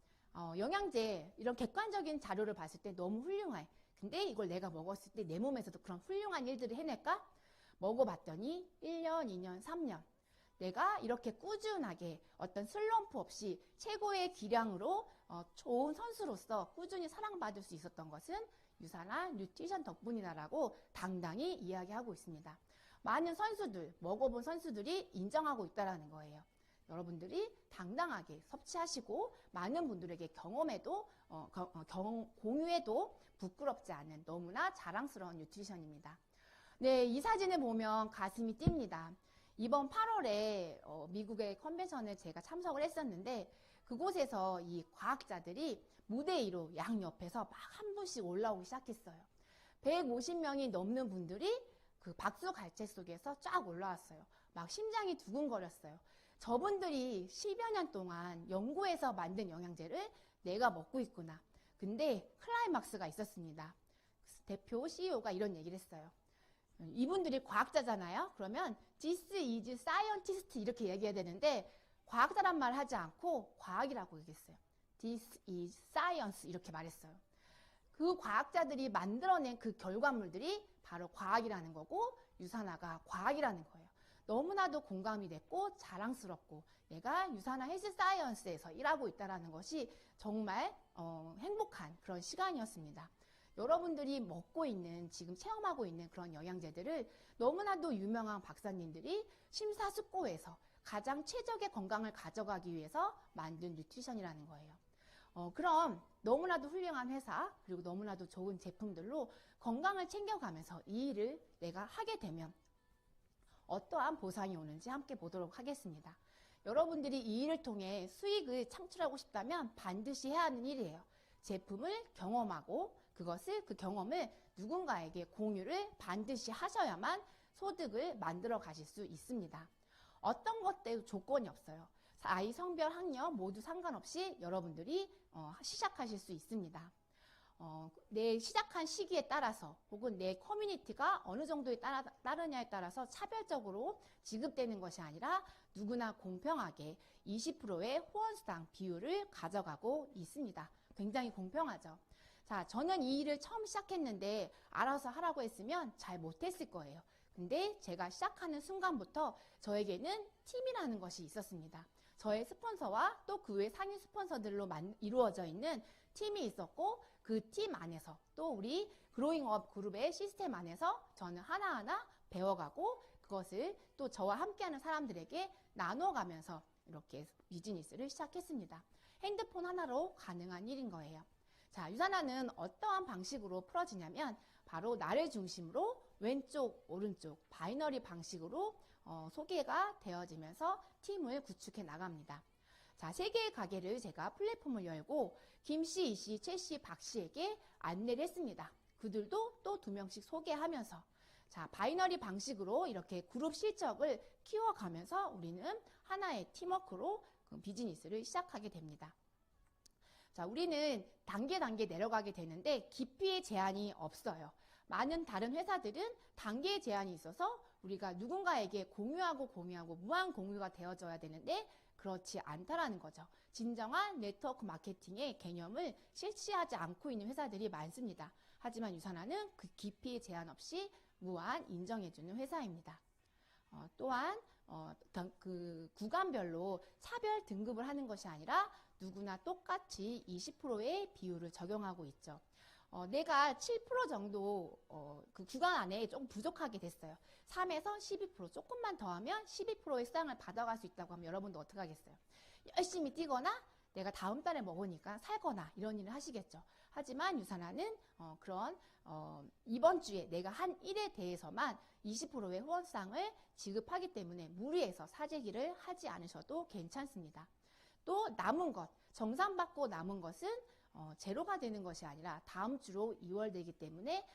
영양제 이런 객관적인 자료를 봤을 때 너무 훌륭해. 근데 이걸 내가 먹었을 때 내 몸에서도 그런 훌륭한 일들을 해낼까? 먹어봤더니 1년, 2년, 3년 내가 이렇게 꾸준하게 어떤 슬럼프 없이 최고의 기량으로 좋은 선수로서 꾸준히 사랑받을 수 있었던 것은 유산화 뉴트리션 덕분이다라고 당당히 이야기하고 있습니다. 많은 선수들, 먹어본 선수들이 인정하고 있다는 거예요. 여러분들이 당당하게 섭취하시고 많은 분들에게 경험해도 공유해도 부끄럽지 않은 너무나 자랑스러운 뉴트리션입니다. 네, 이 사진을 보면 가슴이 뜁니다. 이번 8월에 미국의 컨벤션에 제가 참석을 했었는데 그곳에서 이 과학자들이 무대 위로 양옆에서 막 한 분씩 올라오기 시작했어요. 150명이 넘는 분들이 그 박수 갈채 속에서 쫙 올라왔어요. 막 심장이 두근거렸어요. 저분들이 10여 년 동안 연구해서 만든 영양제를 내가 먹고 있구나. 근데 클라이막스가 있었습니다. 대표 CEO가 이런 얘기를 했어요. 이분들이 과학자잖아요. 그러면 This is scientist 이렇게 얘기해야 되는데 과학자란 말 하지 않고 과학이라고 얘기했어요. This is science 이렇게 말했어요. 그 과학자들이 만들어낸 그 결과물들이 바로 과학이라는 거고 유산화가 과학이라는 거예요. 너무나도 공감이 됐고 자랑스럽고 내가 유산화 헬스 사이언스에서 일하고 있다는 것이 정말 행복한 그런 시간이었습니다. 여러분들이 먹고 있는 지금 체험하고 있는 그런 영양제들을 너무나도 유명한 박사님들이 심사숙고해서 가장 최적의 건강을 가져가기 위해서 만든 뉴트리션이라는 거예요. 그럼 너무나도 훌륭한 회사 그리고 너무나도 좋은 제품들로 건강을 챙겨가면서 이 일을 내가 하게 되면 어떠한 보상이 오는지 함께 보도록 하겠습니다. 여러분들이 이 일을 통해 수익을 창출하고 싶다면 반드시 해야 하는 일이에요. 제품을 경험하고 그 경험을 누군가에게 공유를 반드시 하셔야만 소득을 만들어 가실 수 있습니다. 어떤 것도 조건이 없어요. 아이 성별, 학력 모두 상관없이 여러분들이 시작하실 수 있습니다. 내 시작한 시기에 따라서 혹은 내 커뮤니티가 어느 정도에 따르냐에 따라서 차별적으로 지급되는 것이 아니라 누구나 공평하게 20%의 후원수당 비율을 가져가고 있습니다. 굉장히 공평하죠. 자, 저는 이 일을 처음 시작했는데 알아서 하라고 했으면 잘 못했을 거예요. 근데 제가 시작하는 순간부터 저에게는 팀이라는 것이 있었습니다. 저의 스폰서와 또 그 외 상위 스폰서들로 이루어져 있는 팀이 있었고 그 팀 안에서 또 우리 그로잉업 그룹의 시스템 안에서 저는 하나하나 배워가고 그것을 또 저와 함께하는 사람들에게 나눠가면서 이렇게 비즈니스를 시작했습니다. 핸드폰 하나로 가능한 일인 거예요. 자, 유산화는 어떠한 방식으로 풀어지냐면 바로 나를 중심으로 왼쪽, 오른쪽 바이너리 방식으로 소개가 되어지면서 팀을 구축해 나갑니다. 자, 3개의 가게를 제가 플랫폼을 열고 김씨, 이씨, 최씨, 박씨에게 안내를 했습니다. 그들도 또 2명씩 소개하면서 자, 바이너리 방식으로 이렇게 그룹 실적을 키워가면서 우리는 하나의 팀워크로 그 비즈니스를 시작하게 됩니다. 자, 우리는 단계 내려가게 되는데 깊이의 제한이 없어요. 많은 다른 회사들은 단계의 제한이 있어서 우리가 누군가에게 공유하고 무한 공유가 되어져야 되는데 그렇지 않다라는 거죠. 진정한 네트워크 마케팅의 개념을 실시하지 않고 있는 회사들이 많습니다. 하지만 유산화는 그 깊이의 제한 없이 무한 인정해주는 회사입니다. 또한 그 구간별로 차별 등급을 하는 것이 아니라 누구나 똑같이 20%의 비율을 적용하고 있죠. 내가 7% 정도 그 구간 안에 조금 부족하게 됐어요. 3에서 12% 조금만 더하면 12%의 수당을 받아갈 수 있다고 하면 여러분도 어떻게 하겠어요? 열심히 뛰거나 내가 다음 달에 먹으니까 살거나 이런 일을 하시겠죠. 하지만 유산하는 그런 이번 주에 내가 한 일에 대해서만 20%의 후원상을 지급하기 때문에 무리해서 사재기를 하지 않으셔도 괜찮습니다. 또 남은 것, 정산받고 남은 것은 제로가 되는 것이 아니라 다음 주로 2월 되기 때문에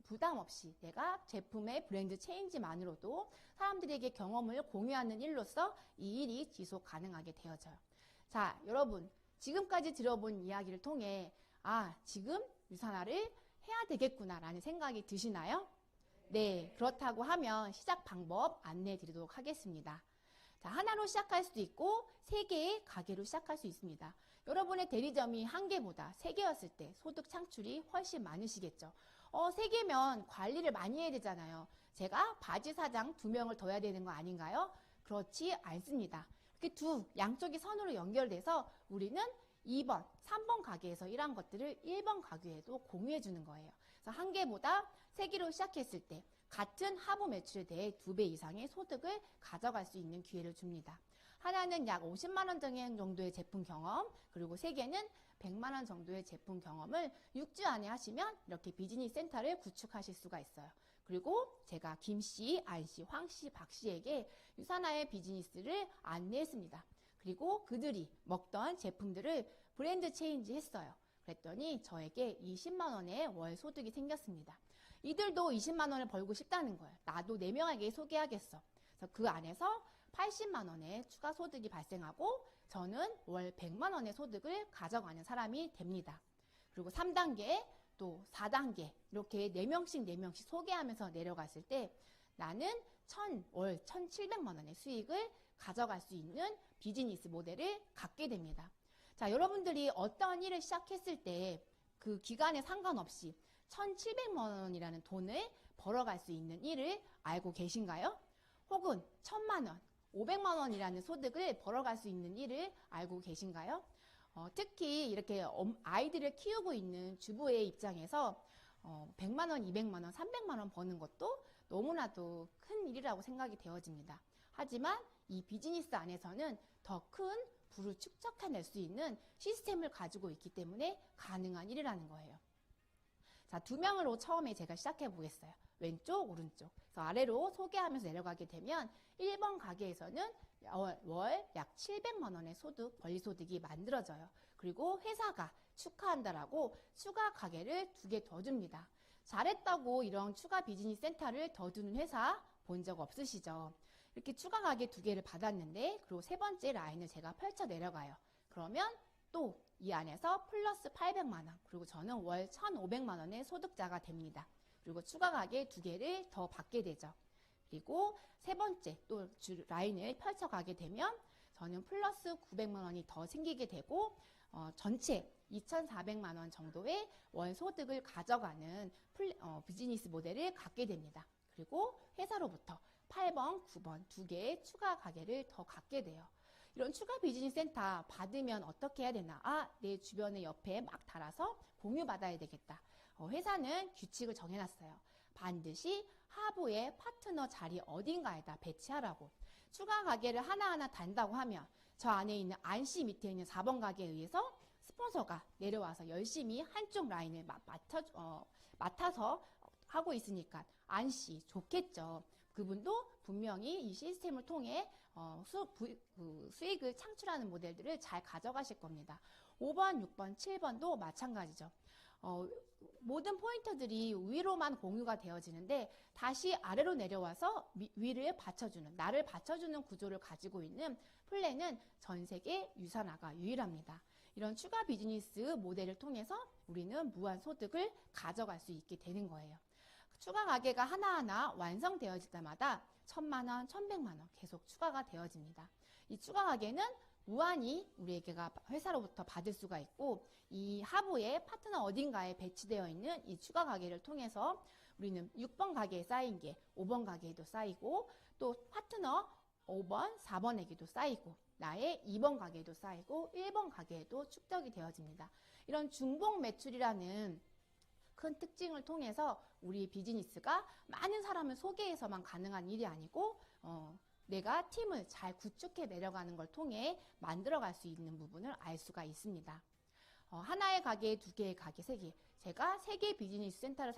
부담 없이 내가 제품의 브랜드 체인지만으로도 사람들에게 경험을 공유하는 일로서 이 일이 지속 가능하게 되어져요. 자, 여러분 지금까지 들어본 이야기를 통해 지금 유산화를 해야 되겠구나라는 생각이 드시나요? 네, 그렇다고 하면 시작 방법 안내해 드리도록 하겠습니다. 자, 하나로 시작할 수도 있고 3개의 가게로 시작할 수 있습니다. 여러분의 대리점이 1개보다 3개였을 때 소득 창출이 훨씬 많으시겠죠. 3개면 관리를 많이 해야 되잖아요. 제가 바지 사장 2명을 더 해야 되는 거 아닌가요? 그렇지 않습니다. 이렇게 양쪽이 선으로 연결돼서 우리는 2번, 3번 가게에서 일한 것들을 1번 가게에도 공유해 주는 거예요. 그래서 1개보다 3개로 시작했을 때 같은 하부 매출에 대해 2배 이상의 소득을 가져갈 수 있는 기회를 줍니다. 하나는 약 50만 원 정도의 제품 경험, 그리고 3개는 100만 원 정도의 제품 경험을 6주 안에 하시면 이렇게 비즈니스 센터를 구축하실 수가 있어요. 그리고 제가 김씨, 안씨, 황씨, 박씨에게 유산화의 비즈니스를 안내했습니다. 그리고 그들이 먹던 제품들을 브랜드 체인지 했어요. 그랬더니 저에게 20만 원의 월 소득이 생겼습니다. 이들도 20만 원을 벌고 싶다는 거예요. 나도 4명에게 소개하겠어. 그래서 그 안에서 80만 원의 추가 소득이 발생하고 저는 월 100만 원의 소득을 가져가는 사람이 됩니다. 그리고 3단계 또 4단계 이렇게 4명씩 소개하면서 내려갔을 때 나는 월 1,700만 원의 수익을 가져갈 수 있는 비즈니스 모델을 갖게 됩니다. 자, 여러분들이 어떤 일을 시작했을 때 그 기간에 상관없이 1,700만 원이라는 돈을 벌어갈 수 있는 일을 알고 계신가요? 혹은 1,000만 원, 500만 원이라는 소득을 벌어갈 수 있는 일을 알고 계신가요? 특히 이렇게 아이들을 키우고 있는 주부의 입장에서 100만 원, 200만 원, 300만 원 버는 것도 너무나도 큰 일이라고 생각이 되어집니다. 하지만 이 비즈니스 안에서는 더 큰 부를 축적해낼 수 있는 시스템을 가지고 있기 때문에 가능한 일이라는 거예요. 자, 2명으로 처음에 제가 시작해 보겠어요. 왼쪽, 오른쪽. 그래서 아래로 소개하면서 내려가게 되면 1번 가게에서는 월 약 700만 원의 권리소득이 만들어져요. 그리고 회사가 축하한다라고 추가 가게를 2개 더 줍니다. 잘했다고 이런 추가 비즈니스 센터를 더 두는 회사 본 적 없으시죠? 이렇게 추가 가게 2개를 받았는데 그리고 3번째 라인을 제가 펼쳐 내려가요. 그러면 또 이 안에서 플러스 800만 원, 그리고 저는 월 1,500만 원의 소득자가 됩니다. 그리고 추가 가게 2개를 더 받게 되죠. 그리고 3번째 또 라인을 펼쳐가게 되면 저는 플러스 900만 원이 더 생기게 되고 전체 2,400만 원 정도의 월 소득을 가져가는 비즈니스 모델을 갖게 됩니다. 그리고 회사로부터 8번, 9번 2개의 추가 가게를 더 갖게 돼요. 이런 추가 비즈니스 센터 받으면 어떻게 해야 되나? 내 주변에 옆에 막 달아서 공유받아야 되겠다. 회사는 규칙을 정해놨어요. 반드시 하부의 파트너 자리 어딘가에다 배치하라고. 추가 가게를 하나하나 단다고 하면 저 안에 있는 안씨 밑에 있는 4번 가게에 의해서 스폰서가 내려와서 열심히 한쪽 라인을 맡아서 하고 있으니까 안씨 좋겠죠. 그분도 분명히 이 시스템을 통해 수익을 창출하는 모델들을 잘 가져가실 겁니다. 5번, 6번, 7번도 마찬가지죠. 모든 포인터들이 위로만 공유가 되어지는데 다시 아래로 내려와서 위를 받쳐주는, 나를 받쳐주는 구조를 가지고 있는 플랜은 전 세계 유산화가 유일합니다. 이런 추가 비즈니스 모델을 통해서 우리는 무한 소득을 가져갈 수 있게 되는 거예요. 추가 가게가 하나하나 완성되어질 때마다 1,000만 원, 1,100만 원 계속 추가가 되어집니다. 이 추가 가게는 무한히 우리에게가 회사로부터 받을 수가 있고 이 하부에 파트너 어딘가에 배치되어 있는 이 추가 가게를 통해서 우리는 6번 가게에 쌓인 게 5번 가게에도 쌓이고 또 파트너 5번, 4번에게도 쌓이고 나의 2번 가게에도 쌓이고 1번 가게에도 축적이 되어집니다. 이런 중복 매출이라는 큰 특징을 통해서 우리 비즈니스가 많은 사람을 소개해서만 가능한 일이 아니고 내가 팀을 잘 구축해 내려가는 걸 통해 만들어갈 수 있는 부분을 알 수가 있습니다. 하나의 가게, 두 개의 가게, 세 개. 제가 3개 비즈니스 센터를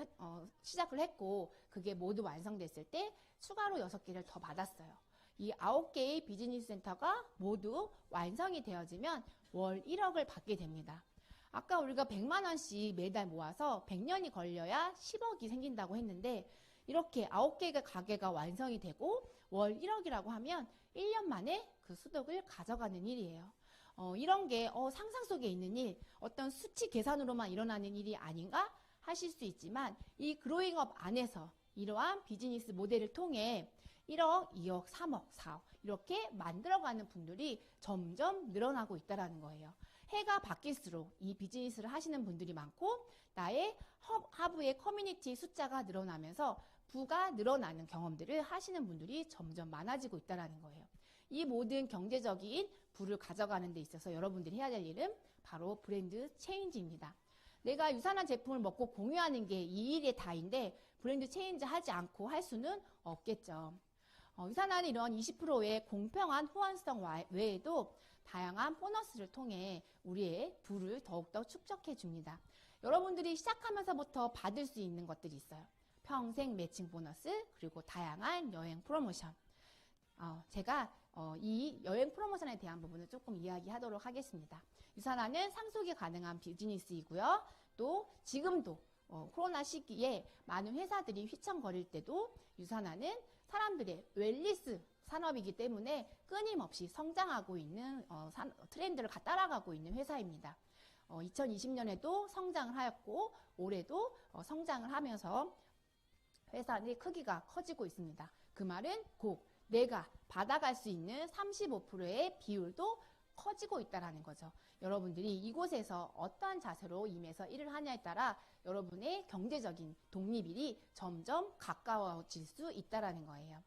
시작을 했고 그게 모두 완성됐을 때 추가로 6개를 더 받았어요. 이 9개의 비즈니스 센터가 모두 완성이 되어지면 월 1억을 받게 됩니다. 아까 우리가 100만 원씩 매달 모아서 100년이 걸려야 10억이 생긴다고 했는데 이렇게 9개의 가게가 완성이 되고 월 1억이라고 하면 1년 만에 그 수득을 가져가는 일이에요. 이런 게 상상 속에 있는 일, 어떤 수치 계산으로만 일어나는 일이 아닌가 하실 수 있지만 이 그로잉업 안에서 이러한 비즈니스 모델을 통해 1억, 2억, 3억, 4억 이렇게 만들어가는 분들이 점점 늘어나고 있다는 거예요. 해가 바뀔수록 이 비즈니스를 하시는 분들이 많고 나의 하부의 커뮤니티 숫자가 늘어나면서 부가 늘어나는 경험들을 하시는 분들이 점점 많아지고 있다는 거예요. 이 모든 경제적인 부를 가져가는 데 있어서 여러분들이 해야 될 일은 바로 브랜드 체인지입니다. 내가 유산한 제품을 먹고 공유하는 게 이 일의 다인데 브랜드 체인지 하지 않고 할 수는 없겠죠. 유산한 이런 20%의 공평한 호환성 외에도 다양한 보너스를 통해 우리의 부를 더욱더 축적해 줍니다. 여러분들이 시작하면서부터 받을 수 있는 것들이 있어요. 평생 매칭 보너스, 그리고 다양한 여행 프로모션. 제가 이 여행 프로모션에 대한 부분을 조금 이야기하도록 하겠습니다. 유산하는 상속이 가능한 비즈니스이고요. 또 지금도 코로나 시기에 많은 회사들이 휘청거릴 때도 유산하는 사람들의 웰니스 산업이기 때문에 끊임없이 성장하고 있는 트렌드를 따라가고 있는 회사입니다. 2020년에도 성장을 하였고 올해도 성장을 하면서 회사의 크기가 커지고 있습니다. 그 말은 곧 내가 받아갈 수 있는 35%의 비율도 커지고 있다는 거죠. 여러분들이 이곳에서 어떠한 자세로 임해서 일을 하냐에 따라 여러분의 경제적인 독립일이 점점 가까워질 수 있다는 거예요.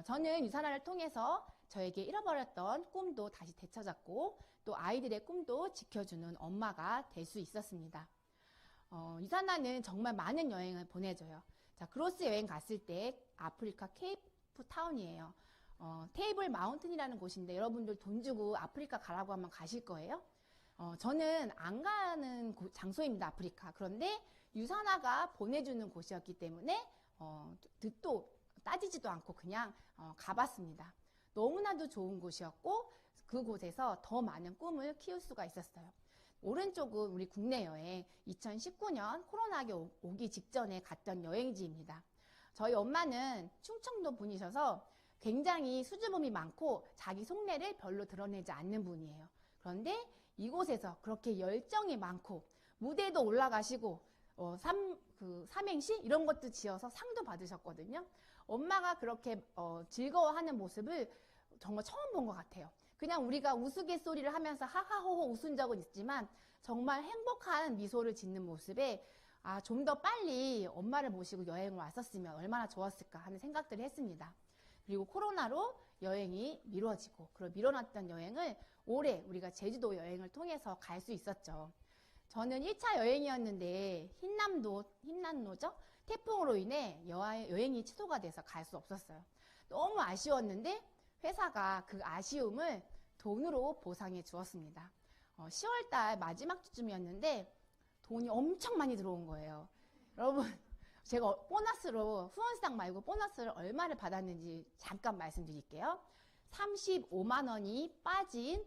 저는 유산화를 통해서 저에게 잃어버렸던 꿈도 다시 되찾았고 또 아이들의 꿈도 지켜주는 엄마가 될 수 있었습니다. 유산화는 정말 많은 여행을 보내줘요. 자, 크로스 여행 갔을 때 아프리카 케이프 타운이에요. 테이블 마운틴이라는 곳인데 여러분들 돈 주고 아프리카 가라고 하면 가실 거예요? 저는 안 가는 장소입니다, 아프리카. 그런데 유산화가 보내주는 곳이었기 때문에 듣도 따지지도 않고 그냥 가봤습니다. 너무나도 좋은 곳이었고 그곳에서 더 많은 꿈을 키울 수가 있었어요. 오른쪽은 우리 국내 여행 2019년 코로나가 오기 직전에 갔던 여행지입니다. 저희 엄마는 충청도 분이셔서 굉장히 수줍음이 많고 자기 속내를 별로 드러내지 않는 분이에요. 그런데 이곳에서 그렇게 열정이 많고 무대도 올라가시고 삼행시 이런 것도 지어서 상도 받으셨거든요. 엄마가 그렇게 즐거워하는 모습을 정말 처음 본 것 같아요. 그냥 우리가 우스갯소리를 하면서 하하호호 웃은 적은 있지만 정말 행복한 미소를 짓는 모습에 좀 더 빨리 엄마를 모시고 여행을 왔었으면 얼마나 좋았을까 하는 생각들을 했습니다. 그리고 코로나로 여행이 미뤄지고 그리고 미뤄놨던 여행을 올해 우리가 제주도 여행을 통해서 갈 수 있었죠. 저는 1차 여행이었는데 흰남노죠? 태풍으로 인해 여행이 취소가 돼서 갈 수 없었어요. 너무 아쉬웠는데 회사가 그 아쉬움을 돈으로 보상해 주었습니다. 10월달 마지막 주쯤이었는데 돈이 엄청 많이 들어온 거예요. 여러분, 제가 보너스로 후원상 말고 보너스를 얼마를 받았는지 잠깐 말씀드릴게요. 35만 원이 빠진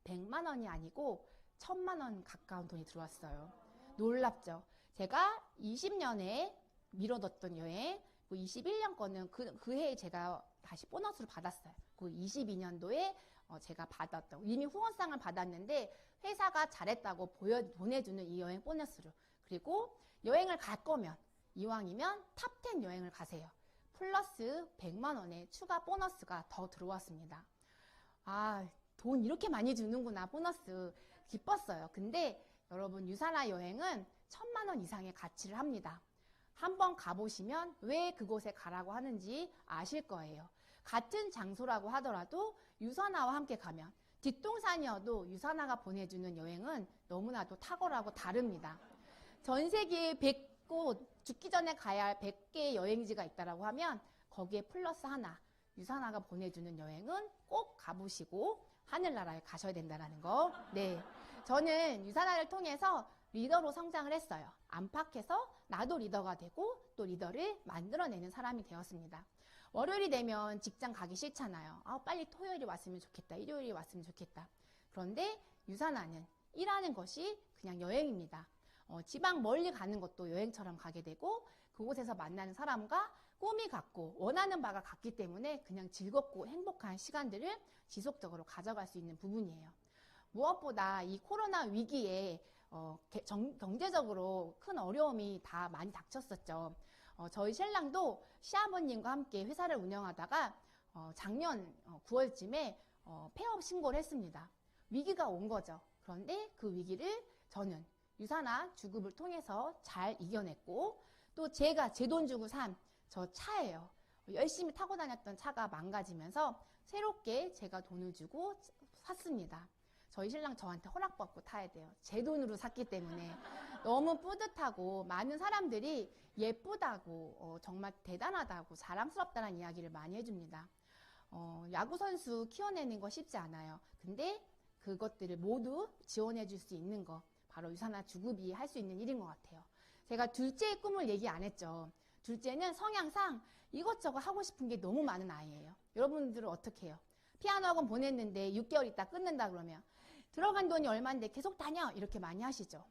100만 원이 아니고 1000만 원 가까운 돈이 들어왔어요. 놀랍죠? 제가 20년에 미뤄뒀던 여행, 21년 거는 그 해에 제가 다시 보너스를 받았어요. 그 22년도에 제가 받았던, 이미 후원상을 받았는데 회사가 잘했다고 보내주는 이 여행 보너스로. 그리고 여행을 갈 거면 이왕이면 탑10 여행을 가세요. 플러스 100만 원의 추가 보너스가 더 들어왔습니다. 돈 이렇게 많이 주는구나, 보너스. 기뻤어요. 근데 여러분, 유산화 여행은 1000만 원 이상의 가치를 합니다. 한번 가보시면 왜 그곳에 가라고 하는지 아실 거예요. 같은 장소라고 하더라도 유선아와 함께 가면 뒷동산이어도 유선아가 보내주는 여행은 너무나도 탁월하고 다릅니다. 전 세계에 100곳, 죽기 전에 가야 할 100개의 여행지가 있다라고 하면 거기에 플러스 하나, 유선아가 보내주는 여행은 꼭 가보시고 하늘나라에 가셔야 된다는 거. 네, 저는 유선아를 통해서 리더로 성장을 했어요. 안팎에서 나도 리더가 되고 또 리더를 만들어내는 사람이 되었습니다. 월요일이 되면 직장 가기 싫잖아요. 빨리 토요일이 왔으면 좋겠다. 일요일이 왔으면 좋겠다. 그런데 유산아는 일하는 것이 그냥 여행입니다. 지방 멀리 가는 것도 여행처럼 가게 되고 그곳에서 만나는 사람과 꿈이 같고 원하는 바가 같기 때문에 그냥 즐겁고 행복한 시간들을 지속적으로 가져갈 수 있는 부분이에요. 무엇보다 이 코로나 위기에 경제적으로 큰 어려움이 다 많이 닥쳤었죠. 저희 신랑도 시아버님과 함께 회사를 운영하다가 작년 9월쯤에 폐업 신고를 했습니다. 위기가 온 거죠. 그런데 그 위기를 저는 유산화 주급을 통해서 잘 이겨냈고 또 제가 제 돈 주고 산 저 차예요. 열심히 타고 다녔던 차가 망가지면서 새롭게 제가 돈을 주고 샀습니다. 저희 신랑 저한테 허락받고 타야 돼요. 제 돈으로 샀기 때문에 너무 뿌듯하고 많은 사람들이 예쁘다고 정말 대단하다고 자랑스럽다는 이야기를 많이 해줍니다. 야구선수 키워내는 거 쉽지 않아요. 근데 그것들을 모두 지원해 줄 수 있는 거 바로 유산화 주급이 할 수 있는 일인 것 같아요. 제가 둘째의 꿈을 얘기 안 했죠. 둘째는 성향상 이것저것 하고 싶은 게 너무 많은 아이예요. 여러분들은 어떻게 해요? 피아노 학원 보냈는데 6개월 있다 끊는다 그러면 들어간 돈이 얼마인데 계속 다녀 이렇게 많이 하시죠.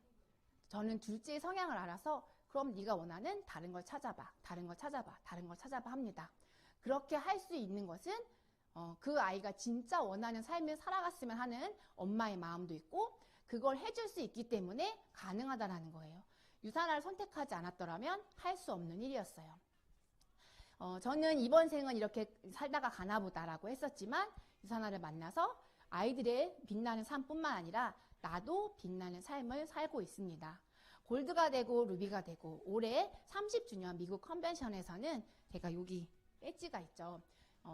저는 둘째의 성향을 알아서 그럼 네가 원하는 다른 걸 찾아봐, 다른 걸 찾아봐, 다른 걸 찾아봐 합니다. 그렇게 할 수 있는 것은 그 아이가 진짜 원하는 삶을 살아갔으면 하는 엄마의 마음도 있고 그걸 해줄 수 있기 때문에 가능하다는 거예요. 유산화를 선택하지 않았더라면 할 수 없는 일이었어요. 저는 이번 생은 이렇게 살다가 가나 보다라고 했었지만 유산화를 만나서 아이들의 빛나는 삶뿐만 아니라 나도 빛나는 삶을 살고 있습니다. 골드가 되고 루비가 되고 올해 30주년 미국 컨벤션에서는 제가 여기 배지가 있죠.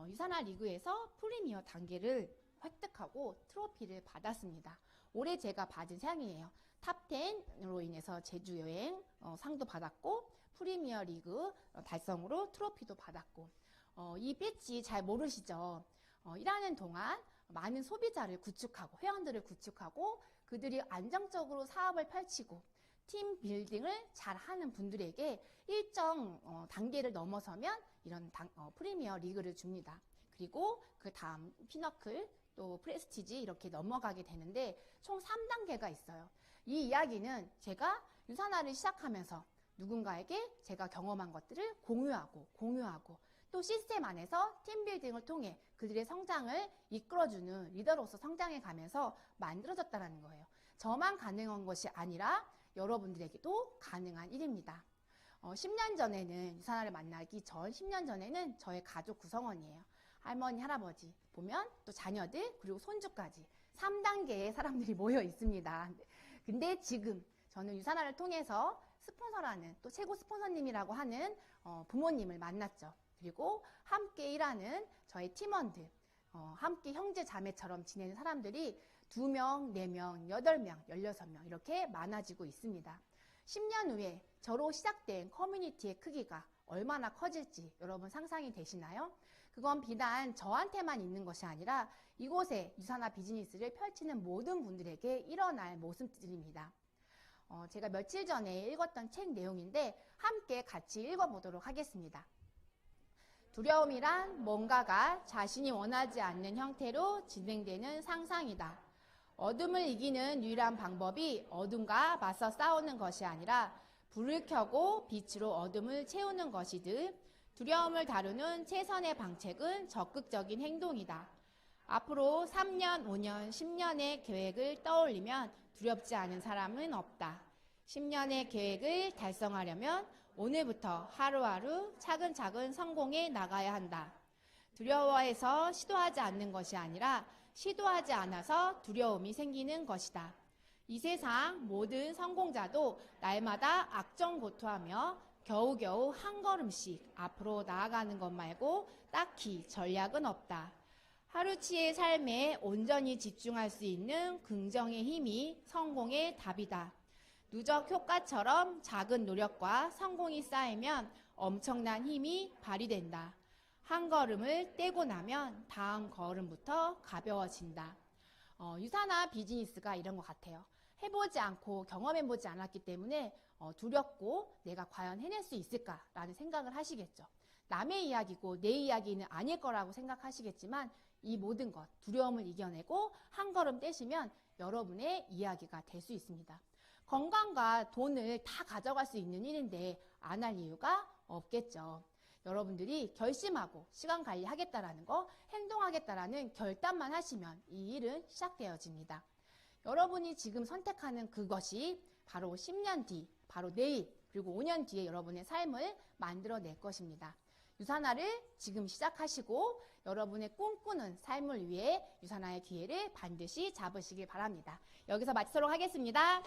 유산화 리그에서 프리미어 단계를 획득하고 트로피를 받았습니다. 올해 제가 받은 상이에요. 탑10으로 인해서 제주 여행 상도 받았고 프리미어 리그 달성으로 트로피도 받았고 이 배지 잘 모르시죠? 일하는 동안 많은 소비자를 구축하고 회원들을 구축하고 그들이 안정적으로 사업을 펼치고 팀 빌딩을 잘 하는 분들에게 일정 단계를 넘어서면 이런 프리미어 리그를 줍니다. 그리고 그 다음 피너클 또 프레스티지 이렇게 넘어가게 되는데 총 3단계가 있어요. 이 이야기는 제가 유산화를 시작하면서 누군가에게 제가 경험한 것들을 공유하고 또 시스템 안에서 팀빌딩을 통해 그들의 성장을 이끌어주는 리더로서 성장해 가면서 만들어졌다는 거예요. 저만 가능한 것이 아니라 여러분들에게도 가능한 일입니다. 10년 전에는 유산화를 만나기 전 10년 전에는 저의 가족 구성원이에요. 할머니, 할아버지 보면 또 자녀들 그리고 손주까지 3단계의 사람들이 모여 있습니다. 근데 지금 저는 유산화를 통해서 스폰서라는 또 최고 스폰서님이라고 하는 부모님을 만났죠. 그리고 함께 일하는 저의 팀원들, 함께 형제 자매처럼 지내는 사람들이 2명, 4명, 8명, 16명 이렇게 많아지고 있습니다. 10년 후에 저로 시작된 커뮤니티의 크기가 얼마나 커질지 여러분 상상이 되시나요? 그건 비단 저한테만 있는 것이 아니라 이곳에 유산화 비즈니스를 펼치는 모든 분들에게 일어날 모습들입니다. 제가 며칠 전에 읽었던 책 내용인데 함께 같이 읽어보도록 하겠습니다. 두려움이란 뭔가가 자신이 원하지 않는 형태로 진행되는 상상이다. 어둠을 이기는 유일한 방법이 어둠과 맞서 싸우는 것이 아니라 불을 켜고 빛으로 어둠을 채우는 것이듯 두려움을 다루는 최선의 방책은 적극적인 행동이다. 앞으로 3년, 5년, 10년의 계획을 떠올리면 두렵지 않은 사람은 없다. 10년의 계획을 달성하려면 오늘부터 하루하루 차근차근 성공해 나가야 한다. 두려워해서 시도하지 않는 것이 아니라 시도하지 않아서 두려움이 생기는 것이다. 이 세상 모든 성공자도 날마다 악정고투하며 겨우겨우 한 걸음씩 앞으로 나아가는 것 말고 딱히 전략은 없다. 하루치의 삶에 온전히 집중할 수 있는 긍정의 힘이 성공의 답이다. 누적 효과처럼 작은 노력과 성공이 쌓이면 엄청난 힘이 발휘된다. 한 걸음을 떼고 나면 다음 걸음부터 가벼워진다. 유사나 비즈니스가 이런 것 같아요. 해보지 않고 경험해보지 않았기 때문에 두렵고 내가 과연 해낼 수 있을까라는 생각을 하시겠죠. 남의 이야기고 내 이야기는 아닐 거라고 생각하시겠지만 이 모든 것, 두려움을 이겨내고 한 걸음 떼시면 여러분의 이야기가 될 수 있습니다. 건강과 돈을 다 가져갈 수 있는 일인데 안 할 이유가 없겠죠. 여러분들이 결심하고 시간 관리하겠다라는 거, 행동하겠다라는 결단만 하시면 이 일은 시작되어집니다. 여러분이 지금 선택하는 그것이 바로 10년 뒤, 바로 내일, 그리고 5년 뒤에 여러분의 삶을 만들어낼 것입니다. 유산화를 지금 시작하시고 여러분의 꿈꾸는 삶을 위해 유산화의 기회를 반드시 잡으시길 바랍니다. 여기서 마치도록 하겠습니다.